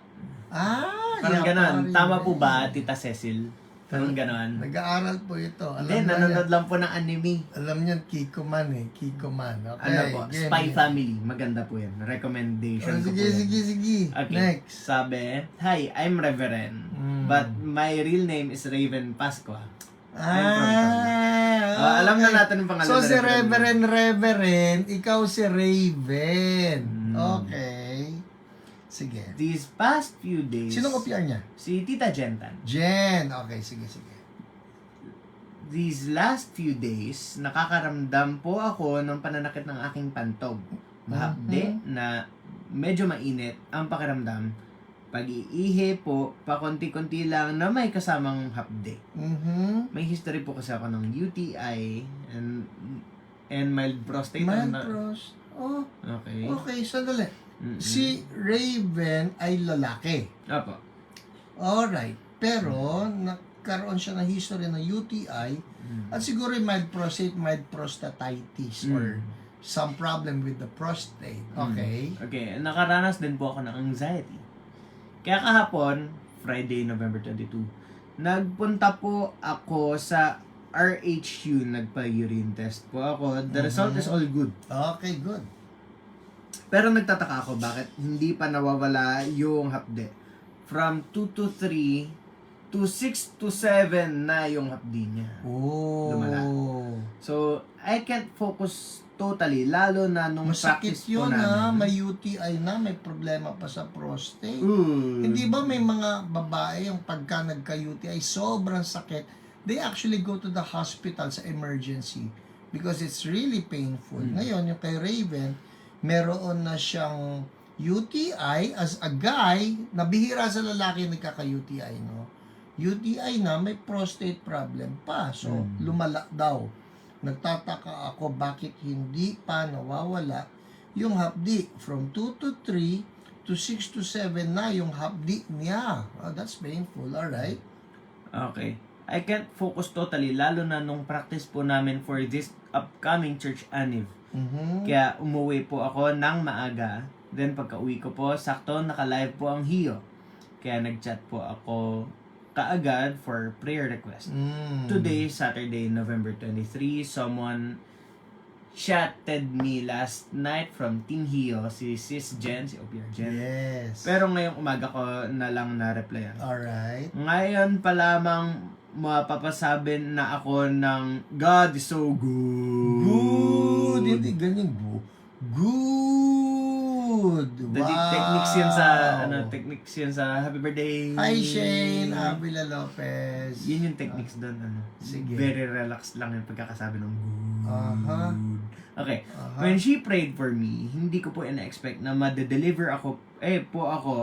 Parang ganon. Tama po ba, Tita Cecil? Parang ganon. Nag-aaral po ito. Hindi, nanonood lang po ng anime. Alam niyan, Kikoman eh. Kikoman. Okay. Spy Family. Maganda po yan. Recommendation ko po yan. Sige. Okay. Next. Sabi, Hi, I'm Reverend. But my real name is Raven Pasqua. Alam na natin yung pangalan. So, na si Reverend, ikaw si Raven. Okay. Sige. These past few days... Sinong OPR niya? Si Tita Jentan. Jen. Okay, sige. These last few days, nakakaramdam po ako ng pananakit ng aking pantog. Mahapde na medyo mainit ang pakiramdam. Pag-iihi po, pakonti-konti lang na may kasamang hapde. May history po kasi ako ng UTI and mild prostate. Okay, sandali. Si Raven ay lalaki. Apo. Alright. Pero, nagkaroon siya ng history ng UTI at siguro mild prostate, mild prostatitis or some problem with the prostate. Okay? Okay. Nakaranas din po ako ng anxiety. Kaya kahapon, Friday, November 22, nagpunta po ako sa RHU, nagpa-urine test po ako. The result is all good. Okay, good. Pero nagtataka ako bakit hindi pa nawawala yung hapde. From 2 to 3 to 6 to 7 na yung hapdi niya. Lumala. So, I can't focus totally, lalo na nung Masakit practice po yun namin. may UTI na, may problema pa sa prostate. Ooh. Hindi ba may mga babae yung pagka nagka-UTI, sobrang sakit, they actually go to the hospital sa emergency because it's really painful. Ngayon, yung kay Raven, meron na siyang UTI as a guy, nabihira sa lalaki nagkaka-UTI, no? UTI na, may prostate problem pa. So, lumala daw. Nagtataka ako bakit hindi pa nawawala yung hapdi from 2 to 3 to 6 to 7 na yung hapdi niya. Oh, that's painful. Alright. Okay. I can't focus totally, lalo na nung practice po namin for this upcoming church anniv. Mhm. Kaya umuwi po ako ng maaga. Then pagka-uwi ko po, sakto naka-live po ang Hio. Kaya nag-chat po ako kaagad for prayer request. Today, Saturday, November 23, someone chatted me last night from Team Hio, si Sis Jen, si OPR Jen. Yes. Pero ngayong umaga ko na lang na-replyan. Alright. Ngayon pa lamang mapapasabi na ako ng God is so good. Good. Hindi ganyan. Good. Techniques yun sa techniques yun sa happy birthday. Hi Shane, Avila Lopez. Yun yung techniques doon, Sige. Very relaxed lang yung pagkakasabi ng good. Aha. Okay. Aha. When she prayed for me, hindi ko po ina-expect na ma-deliver ako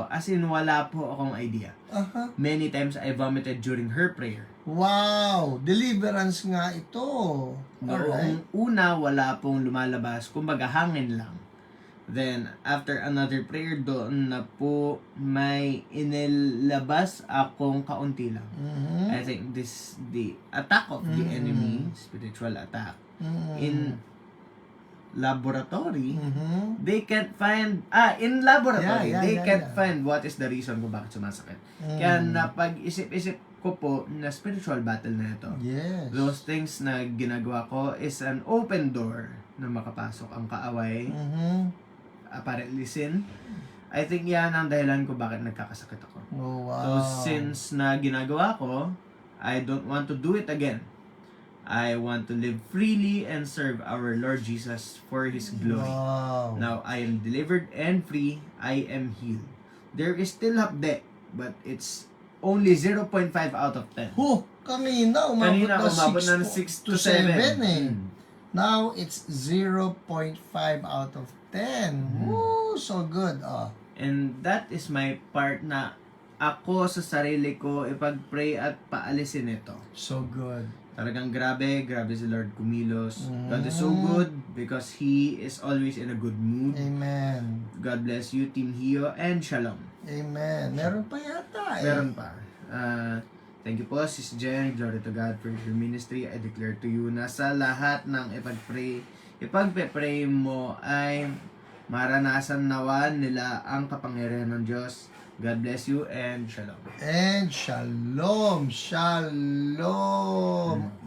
as in wala po akong idea. Aha. Many times I vomited during her prayer. Wow, deliverance nga ito. Alright. Noong una, wala pong lumalabas, kumbaga hangin lang. Then, after another prayer, doon na po may inilabas akong kaunti lang. Mhm. I think this the attack of the enemy, spiritual attack, in laboratory, Mhm. they can't find, in laboratory, Yeah, they yeah, can't yeah. find what is the reason kung bakit sumasakit. Kaya napag-isip-isip ko po na spiritual battle na ito. Yes. Those things na ginagawa ko is an open door na makapasok ang kaaway, Mhm. apparently sin. I think yan ang dahilan ko bakit nagkakasakit ako. Oh, wow. Those sins na ginagawa ko, I don't want to do it again. I want to live freely and serve our Lord Jesus for His glory. Wow. Now, I am delivered and free. I am healed. There is still hapde, but it's only 0.5 out of 10. Kanina umabot Kanina umabot na ng 6 6 to 7. eh. Now, it's 0.5 out of 10. Woo, so good. Oh. And that is my part na ako sa sarili ko ipag-pray at paalisin ito. So good. Talagang grabe si Lord kumilos. God is so good because He is always in a good mood. Amen. God bless you, Team Hio, and Shalom. Amen. Meron pa yata eh. Meron pa. Thank you po, Sis Jen. Glory to God for your ministry. I declare to you na sa lahat ng ipagpe-pray mo ay maranasan nawa nila ang kapangyarihan ng Diyos. God bless you and Shalom. And shalom. Shalom.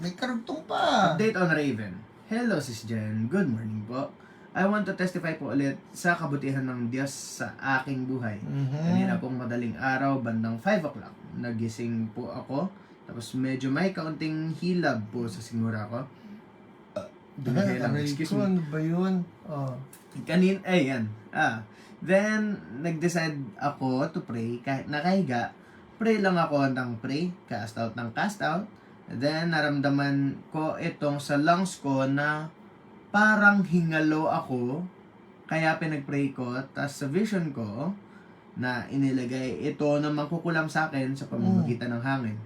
May karugtong pa. Update on Raven. Hello, Sis Jen. Good morning po. I want to testify po ulit sa kabutihan ng Diyos sa aking buhay. Kanina pong madaling araw, bandang 5 o'clock, nagising po ako. Tapos medyo may kaunting hilab po sa singura ko. Dumigay lang, excuse me. Ano ba yun? Oh. Yan. Then, nag-decide ako to pray. Kahit nakahiga, pray lang ako ng pray. Cast out ng cast out. Then, naramdaman ko itong sa lungs ko na parang hingalo ako. Kaya pinag-pray ko. Tapos sa vision ko, na inilagay ito na mangkukulam sa akin sa pamamagitan ng hangin.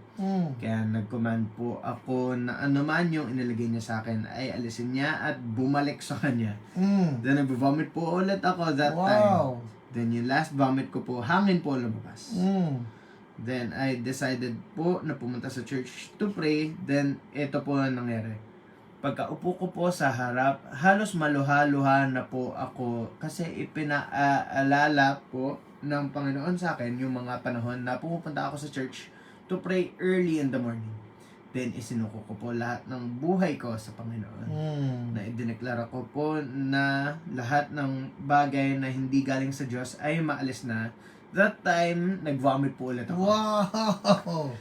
Kaya nag-command po ako na anuman yung inilagay niya sa akin ay alisin niya at bumalik sa kanya. Then nag-vomit po ulit ako that time. Then yung last vomit ko po, hangin po lumabas. Then I decided po na pumunta sa church to pray. Then ito po ang nangyari. Pagkaupo ko po sa harap, halos maluha-luha na po ako kasi ipinaalala po ng Panginoon sa akin yung mga panahon na pumupunta ako sa church to pray early in the morning. Then, isinuko ko po lahat ng buhay ko sa Panginoon. Na idineklara ko po na lahat ng bagay na hindi galing sa Diyos ay maalis na. That time, nag-vomit po ulit ako. Wow!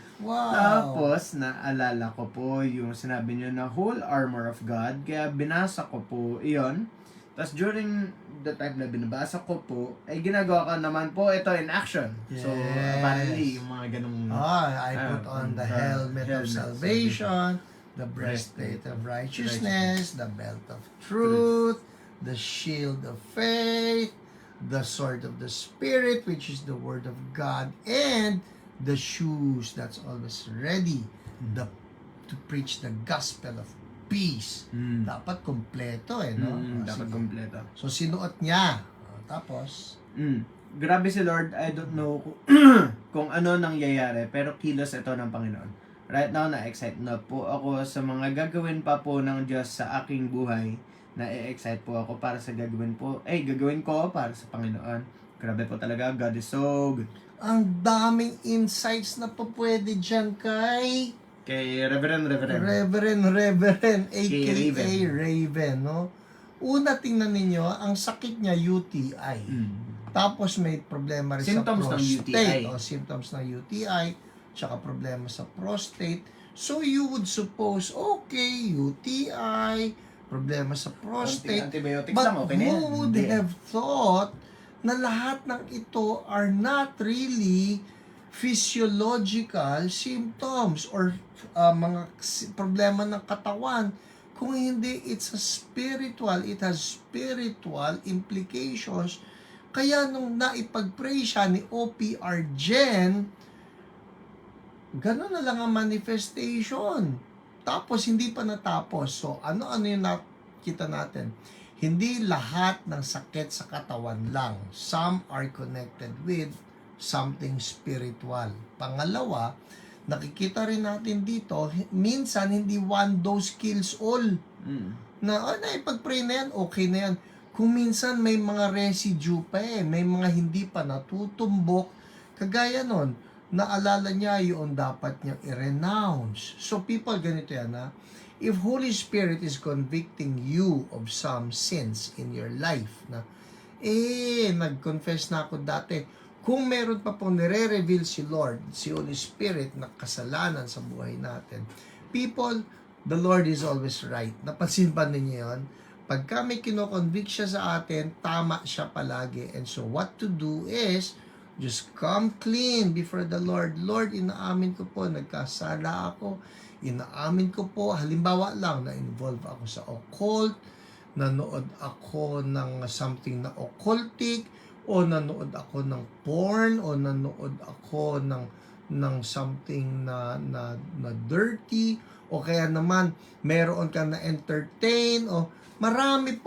Tapos, naalala ko po yung sinabi niyo na whole armor of God. Kaya binasa ko po iyon. Tapos, during the time na binabasa ko po, ay ginagawa ko naman po ito in action. Yes. So, apparently, yung mga ganong... I put on the helmet of salvation, the breastplate of righteousness, the belt of truth, the shield of faith, the sword of the Spirit, which is the word of God, and the shoes that's always ready to preach the gospel of peace. Dapat kompleto no? Dapat Sige. kompleto. So, sinuot niya. Tapos? grabe si Lord, I don't know kung ano nangyayari, pero kilos ito ng Panginoon. Right now, na-excite na po ako sa mga gagawin pa po ng Diyos sa aking buhay. Na-excite po ako para sa gagawin ko para sa Panginoon. Grabe po talaga, God is so good. Ang daming insights na pa pwede dyan kay Reverend. Reverend, aka Raven, no? Una, tingnan ninyo, ang sakit niya UTI. Tapos may problema rin Symptoms sa ng prostate. UTI. O, symptoms ng UTI, tsaka problema sa prostate. So you would suppose, okay, UTI, problema sa prostate. Antibiotics But lang, okay na yan. who would Hindi. have thought na lahat ng ito are not really physiological symptoms or problema ng katawan. Kung hindi, it's a spiritual, it has spiritual implications. Kaya nung naipag-pray siya ni OPR Jen, gano'n na lang ang manifestation. Tapos, hindi pa natapos. So, ano-ano yung nakita natin? Hindi lahat ng sakit sa katawan lang. Some are connected with something spiritual. Pangalawa, nakikita rin natin dito, minsan hindi one dose kills all. Na, naipag-pray na yan, okay na yan. Kung minsan may mga residue pa may mga hindi pa natutumbok, kagaya nun, naalala niya yung dapat niyang i-renounce. So people, ganito yan ha, if Holy Spirit is convicting you of some sins in your life, na, nag-confess na ako dati, kung meron pa pong nire-reveal si Lord, si Holy Spirit na kasalanan sa buhay natin, people, the Lord is always right. Napansin ba ninyo yun? Pagka may kinoconvict siya sa atin, tama siya palagi. And so what to do is, just come clean before the Lord. Lord, inaamin ko po, nagkasala ako. Inaamin ko po, halimbawa lang, na-involve ako sa occult, nanood ako ng something na occultic, o nanood ako ng porn, o nanood ako ng something na dirty, o kaya naman meron ka na entertain, o maraming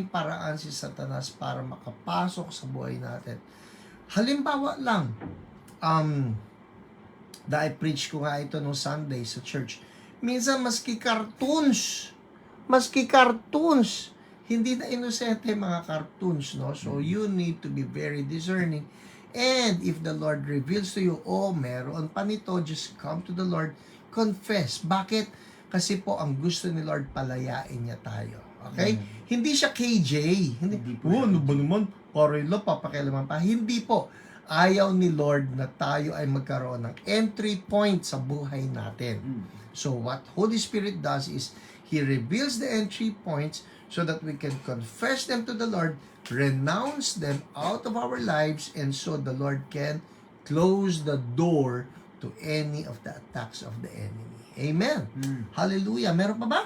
paraan si Satanas para makapasok sa buhay natin. Halimbawa lang, dahil preach ko nga ito nung Sunday sa church, minsan maski cartoons, hindi na inosente mga cartoons, no? So you need to be very discerning. And if the Lord reveals to you, meron pa nito, just come to the Lord, confess. Bakit? Kasi po ang gusto ni Lord, palayain niya tayo. Okay? Hindi siya KJ. Hindi po. Ano ba naman? Parilo, papakialaman pa. Hindi po. Ayaw ni Lord na tayo ay magkaroon ng entry point sa buhay natin. So what Holy Spirit does is, He reveals the entry points so that we can confess them to the Lord, renounce them out of our lives, and so the Lord can close the door to any of the attacks of the enemy. Amen. Hallelujah. Meron pa ba?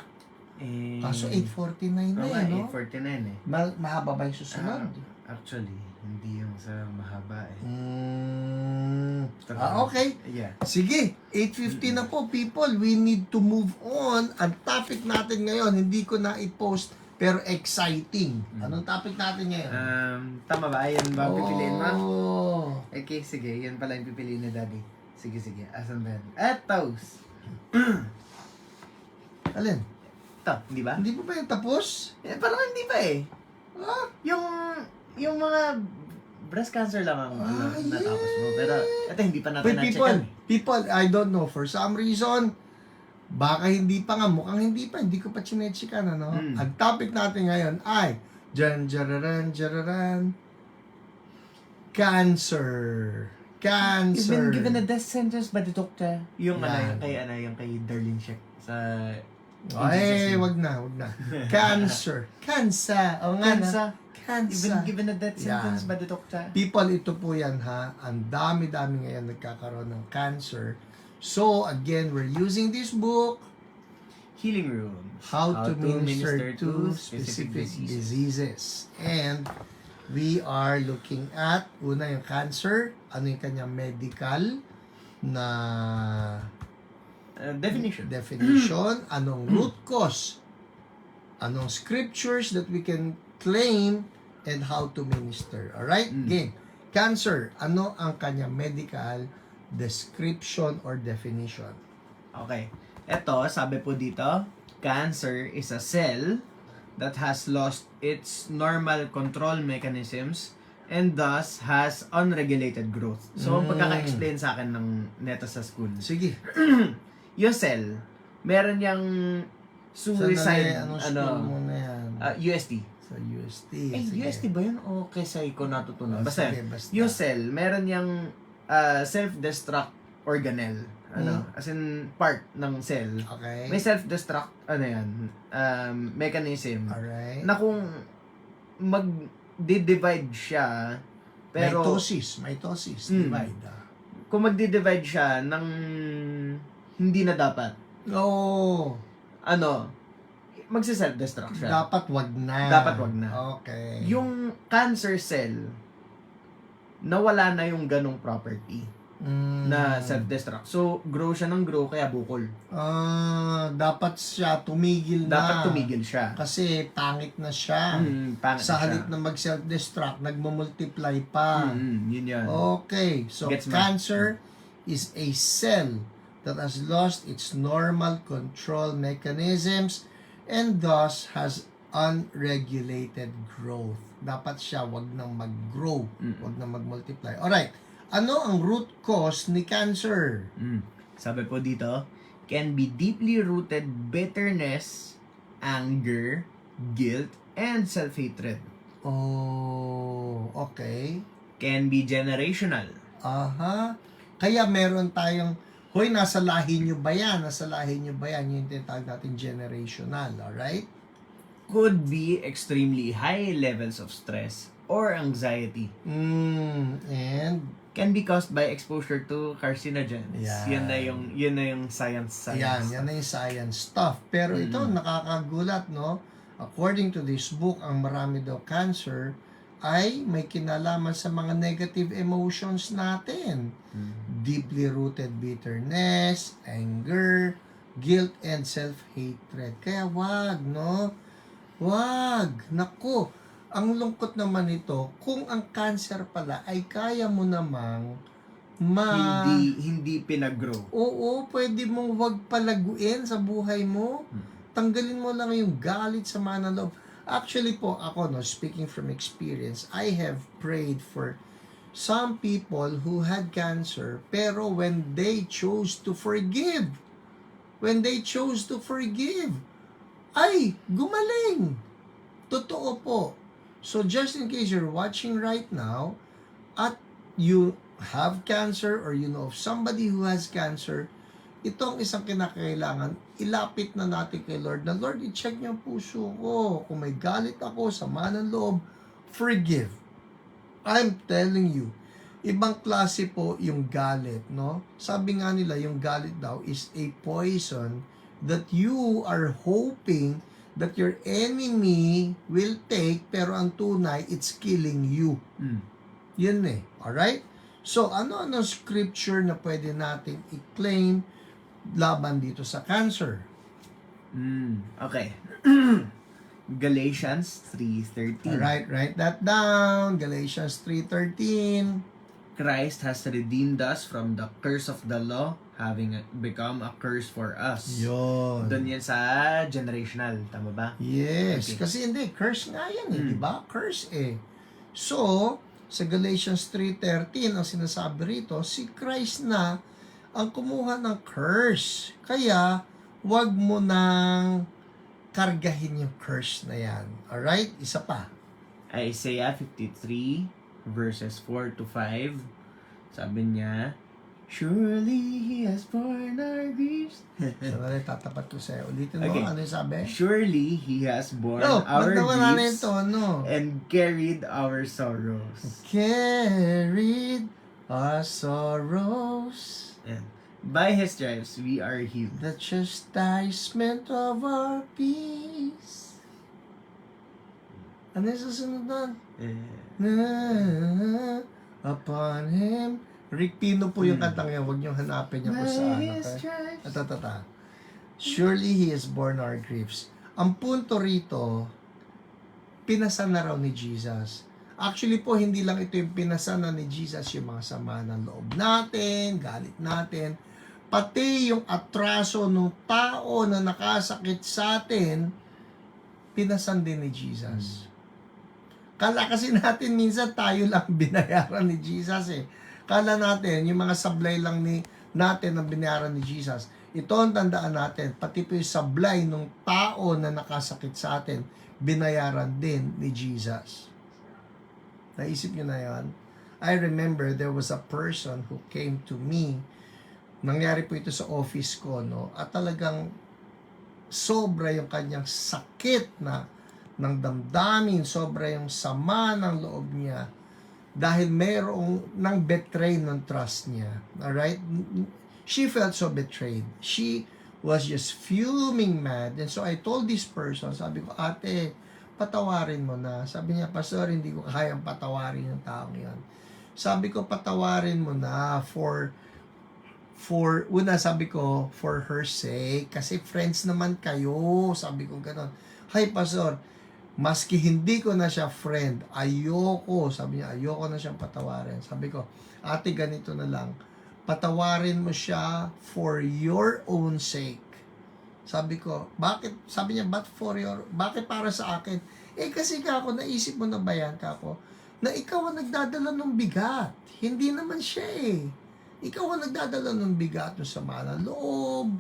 Kaso 8:49 na no? 8:49 Mahaba ba yung susunod? Actually, hindi yung sa mahaba Okay. Yeah. Sige, 8:50 na po, people. We need to move on. Ang topic natin ngayon, hindi ko na i-post, pero exciting. Anong topic natin ngayon? Tama ba? Ayan ba pipiliin mo? Oh. Okay, sige. Yan pala yung pipiliin ni Daddy. Sige. Asan ba yan? Etos! Alin? Ito, hindi ba? Hindi pa ba yung tapos? Parang hindi pa eh. Ah, Yung mga breast cancer lang ang natapos mo. Pero ito hindi pa natin wait, na-checkan. people, I don't know. For some reason, baka hindi pa nga. Mukhang hindi pa. Hindi ko pa chinechikan, ano? Ang topic natin ngayon ay jararan. Cancer. You've been given a death sentence by the doctor. Yung Yan. yung kay Darlene Sheck sa Ay, wag na. Cancer. O nga na. You've been Cancer. given a death sentence Yan. by the doctor. People, ito po yan ha. Ang dami-dami ngayon nagkakaroon ng cancer. So, again, we're using this book, Healing Room. How to Minister to Specific Diseases. And we are looking at, una yung cancer, ano yung kanyang medical na definition, anong root cause, anong scriptures that we can claim and how to minister. Alright? Game. Cancer, ano ang kanyang medical description or definition? Okay. Ito, sabi po dito, cancer is a cell that has lost its normal control mechanisms and thus has unregulated growth. So, pagkaka-explain sa akin ng neta sa school. Sige. Yung cell, meron yung suicide, Anong school mo na yan? UST. Sa UST. Sige. UST ba yun? O kay Psycho natutunan? Oh, Basta, sige, basta. yung cell, meron yung self-destruct organelle. As in, part ng cell. Okay. May self-destruct, mechanism. Alright. Na kung mag-divide siya, pero Mitosis. Mm. Divide. kung magdi-divide siya ng hindi na dapat, Oh. magsi-self-destruct siya. Dapat wag na. Dapat wag na. Okay. Yung cancer cell, nawala na yung ganong property na self-destruct. So, grow siya ng grow, kaya bukol. Dapat siya tumigil na. Dapat tumigil siya. Kasi pangit na siya. Pangit Sa na halip siya. na mag-self-destruct, nagmumultiply pa. Yun yan. Okay. So, Gets mo? cancer is a cell that has lost its normal control mechanisms and thus has unregulated growth. Dapat siya wag nang mag-grow, wag nang mag-multiply. Alright. Ano ang root cause ni cancer? Sabi po dito, can be deeply rooted bitterness, anger, guilt, and self-hatred. Oh, okay. Can be generational. Aha. Kaya meron tayong, hoy, nasa lahi nyo ba yan? Nasa lahi nyo ba yan? Yung tinatawag natin generational, alright? Could be extremely high levels of stress or anxiety. And Can be caused by exposure to carcinogens. Yan. Yun na yung science. yan na yung science stuff. Pero ito, nakakagulat, no? According to this book, ang marami daw cancer ay may kinalaman sa mga negative emotions natin. Deeply rooted bitterness, anger, guilt, and self-hatred. Kaya wag, no? Wag. Naku, ang lungkot naman ito, kung ang cancer pala ay kaya mo namang Hindi pinag-grow. Oo, pwede mong wag palaguin sa buhay mo. Tanggalin mo lang yung galit sa mga loob. Actually po, ako, no, speaking from experience, I have prayed for some people who had cancer, pero when they chose to forgive, ay, gumaling. Totoo po. So, just in case you're watching right now, at you have cancer or you know of somebody who has cancer, ito ang isang kinakailangan, ilapit na natin kay Lord na, Lord, i-check niyo ang puso ko. Kung may galit ako, sama ng loob, forgive. I'm telling you, ibang klase po yung galit, no? Sabi nga nila, yung galit daw is a poison that you are hoping that your enemy will take, pero ang tunay, it's killing you. Yun eh. Alright? So, ano-ano scripture na pwede natin i-claim laban dito sa cancer? Okay. Galatians 3:13. Alright, write that down. Galatians 3:13. Christ has redeemed us from the curse of the law, having become a curse for us. Yun. Doon yan sa generational, tama ba? Yes. Okay. Kasi hindi, curse nga yan eh, di ba? Curse eh. So, sa Galatians 3:13, ang sinasabi rito, si Christ na ang kumuha ng curse. Kaya, wag mo nang kargahin yung curse na yan. Alright? Isa pa. Isaiah 53 verses 4 to 5. Sabi niya, surely He has borne our griefs. So, tatapat ko sa'yo. Ulitin mo, Okay. ano yung sabi? Surely He has borne No, our magdawala na griefs ito, ano? and carried our sorrows. Carried our sorrows. And by His stripes we are healed. The chastisement of our peace. Ano yung susunod doon? Upon Him. Rick Pino po yung kantang yan. Huwag niyong hanapin niya kung saan. Okay? Surely He has borne our griefs. Ang punto rito, pinasan na raw ni Jesus. Actually po, hindi lang ito yung pinasan na ni Jesus, yung mga sama ng loob natin, galit natin, pati yung atraso ng tao na nakasakit sa atin, pinasan din ni Jesus. Kala kasi natin minsan tayo lang binayaran ni Jesus eh. Kala natin, yung mga sablay lang natin ang binayaran ni Jesus. Ito ang tandaan natin, pati po yung sablay ng tao na nakasakit sa atin, binayaran din ni Jesus. Naisip nyo na yan? I remember there was a person who came to me. Nangyari po ito sa office ko, no? At talagang sobra yung kanyang sakit ng damdamin, sobra yung sama ng loob niya dahil mayroong nang betray ng trust niya. Alright? She felt so betrayed. She was just fuming mad. And so I told this person, sabi ko, ate, patawarin mo na. Sabi niya, Pastor, hindi ko kayang patawarin yung taong yan. Sabi ko, patawarin mo na for sabi ko, for her sake, kasi friends naman kayo. Sabi ko gano'n. Hi, Pastor, maski hindi ko na siya friend, ayoko. Sabi niya, ayoko na siyang patawarin. Sabi ko, ate, ganito na lang. Patawarin mo siya for your own sake. Sabi ko, bakit? Sabi niya, bakit para sa akin? Kasi ako, naisip mo na ba yan, kako? Na ikaw ang nagdadala ng bigat. Hindi naman siya eh. Ikaw ang nagdadala ng bigat ng sama ng loob.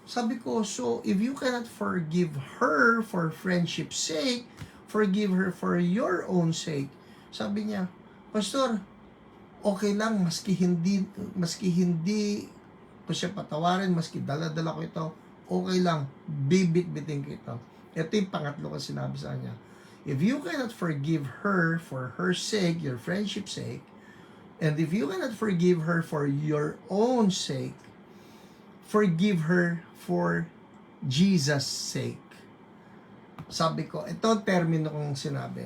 Sabi ko, so if you cannot forgive her for friendship's sake, forgive her for your own sake. Sabi niya, Pastor, okay lang, maski hindi ko siya patawarin, maski dala-dala ko ito, okay lang, bibit-bitin ko ito. Ito yung pangatlo ko sinabi sa kanya. If you cannot forgive her for her sake, your friendship's sake, and if you cannot forgive her for your own sake, forgive her for Jesus' sake. Sabi ko, ito ang termino kong sinabi,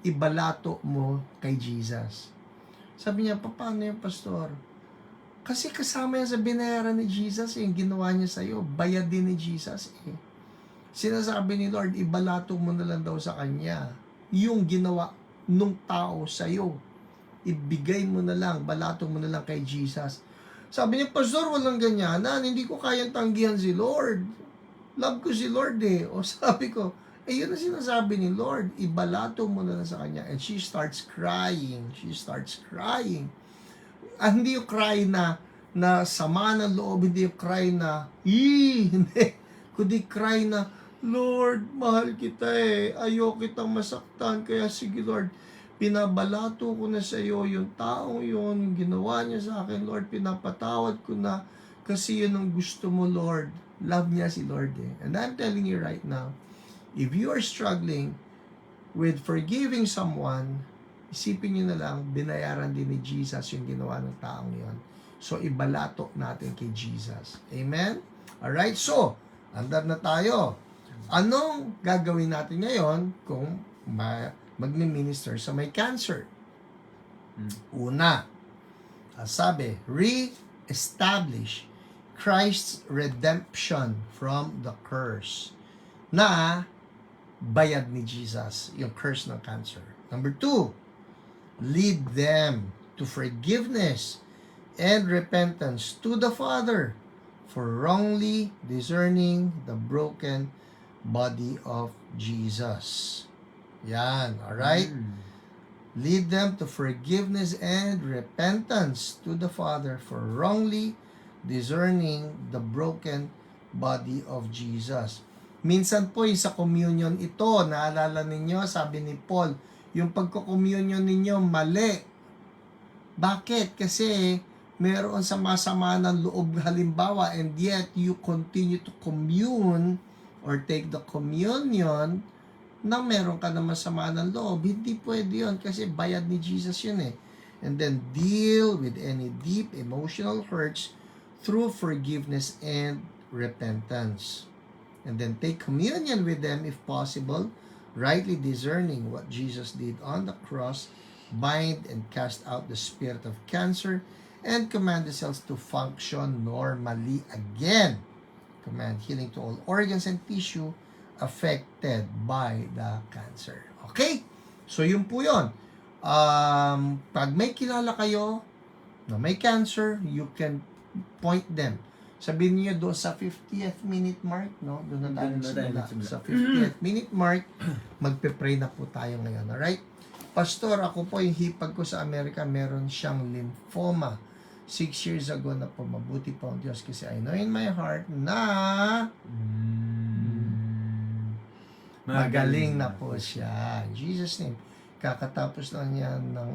ibalato mo kay Jesus. Sabi niya, paano yung pastor? Kasi kasama yan sa binayaran ni Jesus, yung ginawa niya sa'yo, bayad din ni Jesus eh. Sinasabi ni Lord, ibalato mo na lang daw sa Kanya yung ginawa nung tao sa'yo. Ibigay mo na lang, balato mo na lang kay Jesus. Sabi niya, Pastor, walang ganyanan, hindi ko kayang tanggihan si Lord. Love ko si Lord eh. O sabi ko, yun ang sinasabi ni Lord, ibalato mo na lang sa Kanya. And she starts crying. Hindi yung cry na sama ng loob, hindi yung cry na, hindi. Kundi cry na, Lord, mahal kita eh. Ayoko kitang masaktan. Kaya sige Lord, pinabalato ko na sa iyo yung taong yun, yung ginawa niya sa akin, Lord, pinapatawad ko na kasi yun ang gusto mo, Lord. Love niya si Lord eh. And I'm telling you right now, if you are struggling with forgiving someone, isipin nyo na lang, binayaran din ni Jesus yung ginawa ng taong yon. So, ibalato natin kay Jesus. Amen? Alright, so, andar na tayo. Anong gagawin natin ngayon kung magmi-minister sa may cancer? Una, sabi, re-establish Christ's redemption from the curse na bayad ni Jesus, yung curse ng cancer. Number 2, lead them to forgiveness and repentance to the Father for wrongly discerning the broken body of Jesus. Yan, alright? Lead them to forgiveness and repentance to the Father for wrongly discerning the broken body of Jesus. Minsan po sa communion ito, naalala ninyo, sabi ni Paul, yung pagko-communion ninyo mali. Bakit? Kasi meron sa masama ng loob halimbawa, and yet you continue to commune or take the communion na meron ka na masama ng loob. Hindi pwede yun kasi bayad ni Jesus yun eh. And then deal with any deep emotional hurts through forgiveness and repentance. And then take communion with them if possible, rightly discerning what Jesus did on the cross, bind and cast out the spirit of cancer, and command the cells to function normally again. Command healing to all organs and tissue affected by the cancer. Okay? So, yun po yun. Pag may kilala kayo na may cancer, you can point them. Sabihin niyo doon sa 50th minute mark, no? Doon na tayo Doon na tayo nagsimula. nagsimula. Sa 50th minute mark, magpe-pray na po tayo ngayon. Alright? Pastor, ako po yung hipag ko sa Amerika, meron siyang lymphoma. 6 years ago na po, mabuti po ang Diyos kasi I know in my heart na magaling na po siya. In Jesus' name. Kakatapos lang niya ng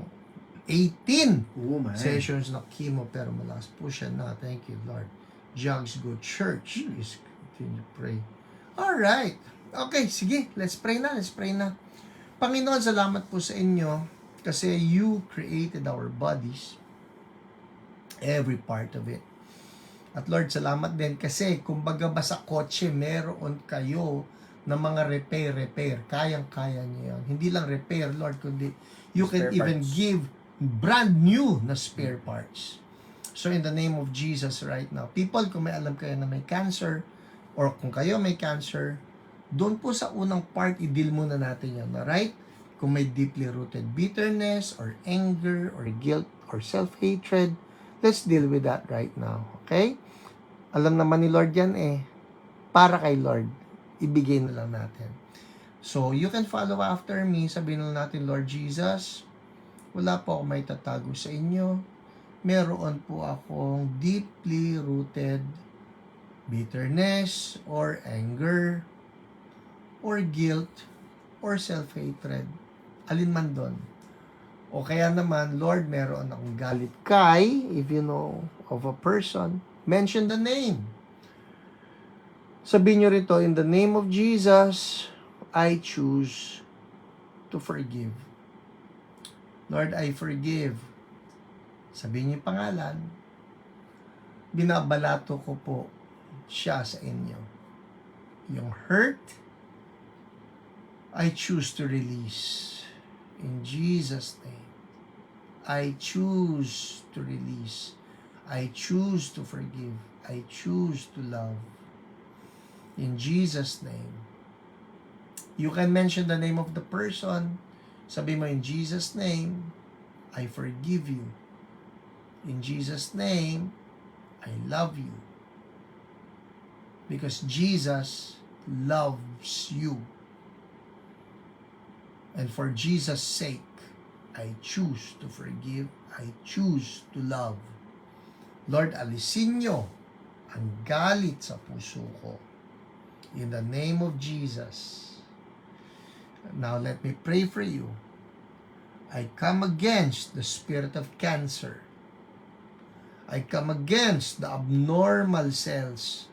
18 Oh, man. sessions na chemo pero malakas po siya na. Thank you, Lord. Jugs Good Church is continue to pray. Alright. Okay, sige. Let's pray na. Panginoon, salamat po sa inyo kasi you created our bodies. Every part of it. At Lord, salamat din kasi kumbaga ba sa kotse meron kayo na mga repair. Kayang-kaya niyo yan. Hindi lang repair, Lord, kundi you can Spare even parts. give brand new na spare parts. So in the name of Jesus right now, people, kung may alam kayo na may cancer or kung kayo may cancer, doon po sa unang part, i-deal muna natin yan, alright? Kung may deeply rooted bitterness or anger or guilt or self-hatred, let's deal with that right now, okay? Alam naman ni Lord yan para kay Lord, ibigay na lang natin. So, you can follow after me, sabihin na natin, Lord Jesus, wala po ako may tatago sa inyo. Meron po akong deeply rooted bitterness or anger or guilt or self-hatred. Alin man doon. O kaya naman, Lord, meron akong galit kay, if you know of a person, mention the name. Sabihin nyo rito, in the name of Jesus, I choose to forgive. Lord, I forgive. Sabihin niyo yung pangalan, binabalato ko po siya sa inyo. Yung hurt, I choose to release. In Jesus' name, I choose to release. I choose to forgive. I choose to love. In Jesus' name. You can mention the name of the person. Sabi mo, in Jesus' name, I forgive you. In Jesus' name, I love you. Because Jesus loves you. And for Jesus' sake, I choose to forgive. I choose to love. Lord, alisin nyo ang galit sa puso ko. In the name of Jesus. Now let me pray for you. I come against the spirit of cancer. I come against the abnormal cells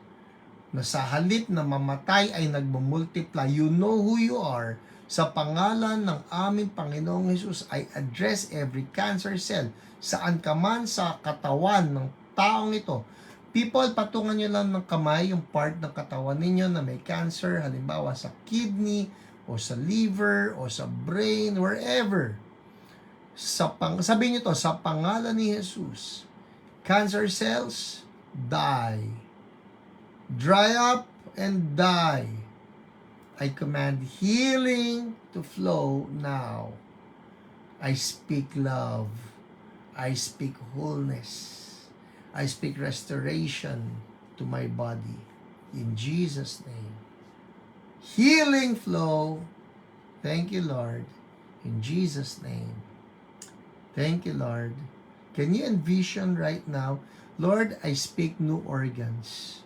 na sa halip na mamatay ay nagmumultiply. You know who you are. Sa pangalan ng aming Panginoong Hesus, I address every cancer cell saan ka man sa katawan ng taong ito. People, patungan nyo lang ng kamay yung part ng katawan ninyo na may cancer, halimbawa sa kidney, o sa liver, o sa brain, wherever. Sabihin nyo to, sa pangalan ni Jesus, cancer cells, die. Dry up and die. I command healing to flow now. I speak love. I speak wholeness. I speak restoration to my body. In Jesus' name. Healing flow. Thank you, Lord. In Jesus' name. Thank you, Lord. Can you envision right now? Lord, I speak new organs.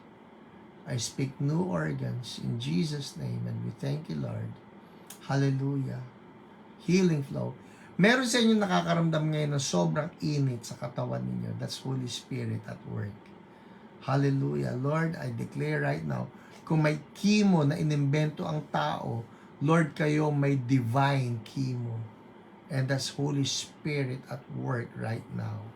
I speak new organs in Jesus' name. And we thank you, Lord. Hallelujah. Healing flow. Meron sa inyo nakakaramdam ngayon ng sobrang init sa katawan ninyo. That's Holy Spirit at work. Hallelujah. Lord, I declare right now, kung may chemo na inimbento ang tao, Lord, kayo may divine chemo. And that's Holy Spirit at work right now.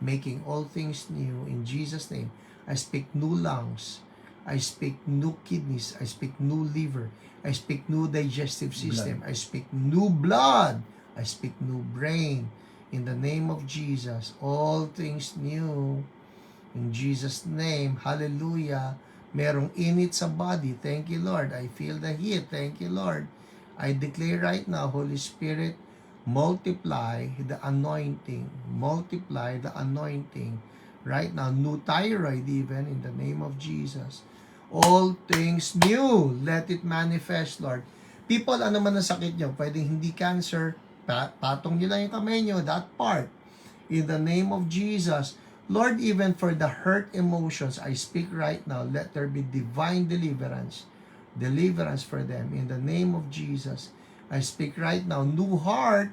Making all things new in Jesus' name. I speak new lungs. I speak new kidneys. I speak new liver. I speak new digestive system. I speak new blood. I speak new brain. In the name of Jesus, all things new. In Jesus' name, hallelujah. merong init sa body. Thank you, Lord. I feel the heat. Thank you, Lord. I declare right now, Holy Spirit, multiply the anointing. Multiply the anointing. Right now, new thyroid even in the name of Jesus. All things new, let it manifest, Lord. People, ano man ang sakit nyo, pwedeng hindi cancer, patong nyo lang yung kamay nyo, that part. In the name of Jesus, Lord, even for the hurt emotions, I speak right now, let there be divine deliverance. Deliverance for them. In the name of Jesus, I speak right now, new heart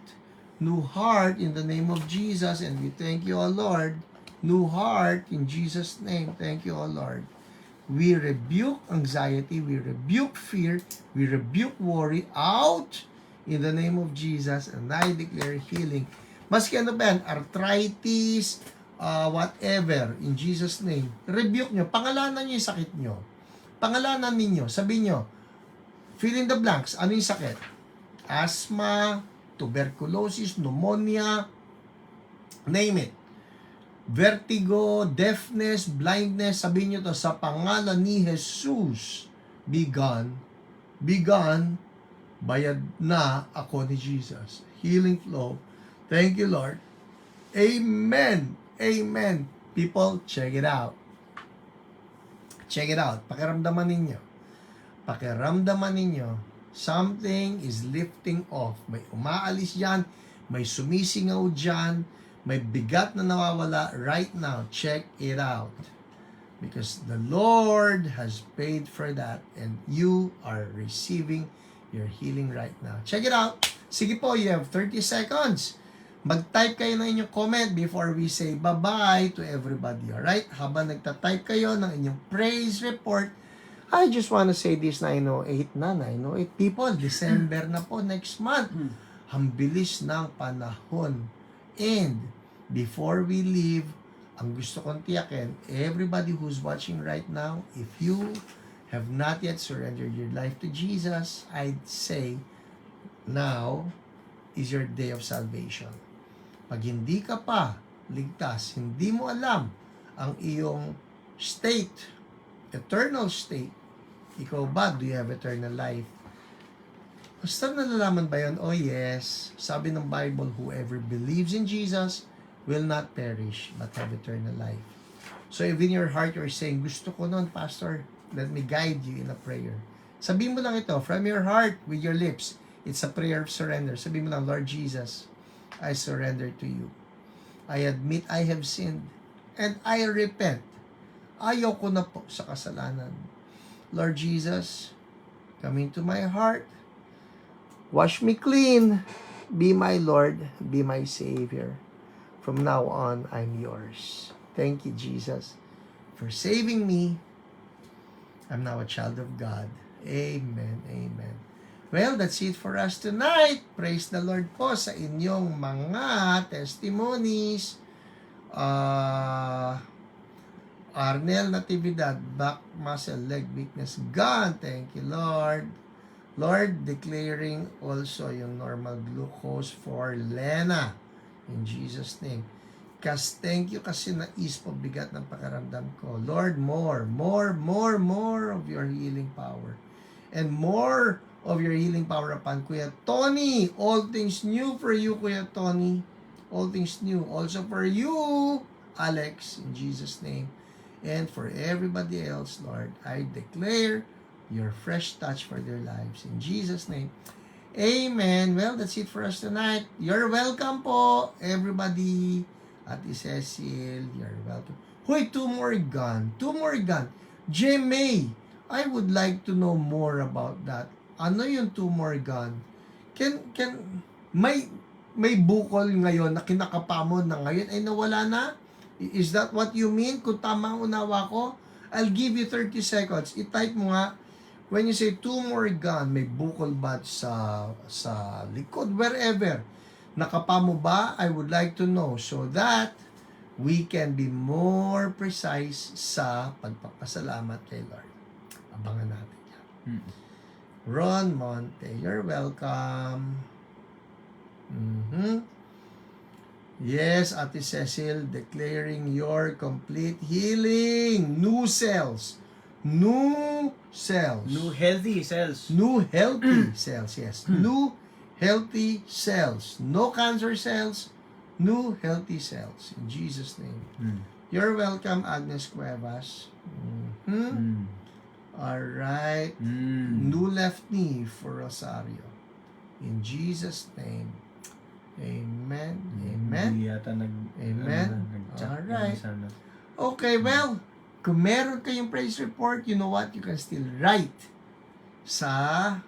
in the name of Jesus, and we thank you, O Lord. New heart in Jesus' name. Thank you, O Lord. We rebuke anxiety, we rebuke fear, we rebuke worry out in the name of Jesus, and I declare healing. Maski ano ba yan, arthritis, whatever, in Jesus' name, rebuke nyo, pangalanan nyo yung sakit nyo. Pangalanan ninyo, sabihin nyo, fill in the blanks, ano yung sakit? Asthma, tuberculosis, pneumonia, name it. Vertigo, deafness, blindness, sabihin nyo to, sa pangalan ni Jesus, be gone, bayad na ako ni Jesus. Healing flow. Thank you, Lord. Amen. Amen. People, check it out. Check it out. Pakiramdaman ninyo. Something is lifting off. May umaalis yan. May sumisingaw dyan. May bigat na nawawala right now. Check it out. Because the Lord has paid for that and you are receiving your healing right now. Check it out. Sige po, you have 30 seconds. Mag-type kayo ng inyong comment before we say bye-bye to everybody. Alright? Habang nagta-type kayo ng inyong praise report, I just want to say this, 908 na, 908 people. December na po, next month. Ang bilis ng panahon. And before we leave, ang gusto kong tiyakin, everybody who's watching right now, if you have not yet surrendered your life to Jesus, I'd say, now is your day of salvation. Pag hindi ka pa ligtas, hindi mo alam ang iyong state, eternal state, ikaw ba, do you have eternal life? Basta nalalaman ba yun? Oh yes, sabi ng Bible, whoever believes in Jesus will not perish, but have eternal life. So if in your heart you're saying, gusto ko nun, Pastor, let me guide you in a prayer. Sabihin mo lang ito, from your heart, with your lips. It's a prayer of surrender. Sabihin mo lang, Lord Jesus, I surrender to you. I admit I have sinned, and I repent. Ayaw ko na po sa kasalanan. Lord Jesus, come into my heart. Wash me clean. Be my Lord. Be my Savior. From now on, I'm yours. Thank you, Jesus, for saving me. I'm now a child of God. Amen. Amen. Well, that's it for us tonight. Praise the Lord po sa inyong mga testimonies. Arnel Natividad, back muscle, leg weakness, gone. Thank you, Lord. Lord, declaring also yung normal glucose for Lena. In Jesus' name. Thank you kasi nais po bigat ng pakaramdam ko. Lord, more of your healing power. And more of your healing power upon Kuya Tony. All things new for you, Kuya Tony. All things new. Also for you, Alex, in Jesus' name. And for everybody else, Lord, I declare your fresh touch for their lives. In Jesus' name. Amen. Well, that's it for us tonight. You're welcome po, everybody. Ate Cecil, you're welcome. Hoy, two more gone. J. May, I would like to know more about that. Ano yung tumor gone? May bukol ngayon na kinakapamon na ngayon ay nawala na? Is that what you mean? Kung tama ang unawa ko, I'll give you 30 seconds. I-type mo nga, when you say tumor gone, may bukol ba sa likod, wherever. Nakapa mo ba? I would like to know so that we can be more precise sa pagpapasalamat kay Lord. Abangan natin yan. Ron Monte, you're welcome. Yes, Ate Cecil, declaring your complete healing. New cells. New cells. New healthy cells. New healthy cells, yes. New healthy cells. No cancer cells. New healthy cells. In Jesus' name. You're welcome, Agnes Cuevas. Alright. New left knee for Rosario. In Jesus' name. Amen. Amen. Hindi yata Amen. nag-check Alright. sana. Okay, well, kung meron kayong praise report, you know what? You can still write sa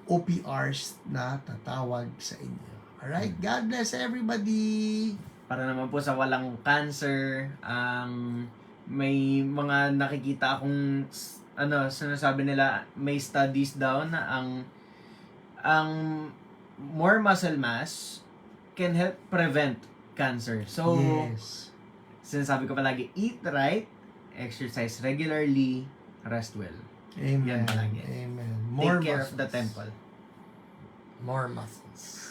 OPRs na tatawag sa inyo. Alright? God bless everybody! Para naman po sa walang cancer, may mga nakikita akong sinasabi nila, may studies daw na ang more muscle mass can help prevent cancer. So, Yes. sinasabi ko palagi, eat right, exercise regularly, rest well. Amen. Yan palagi. Amen. Take care of the temple. More muscles.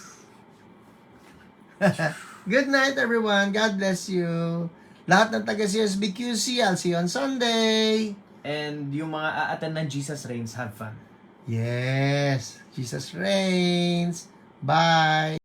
Good night, everyone. God bless you. Lahat ng taga CSBQC, I'll see you on Sunday. And yung mga a-attend ng Jesus Reigns, have fun. Yes. Jesus reigns. Bye.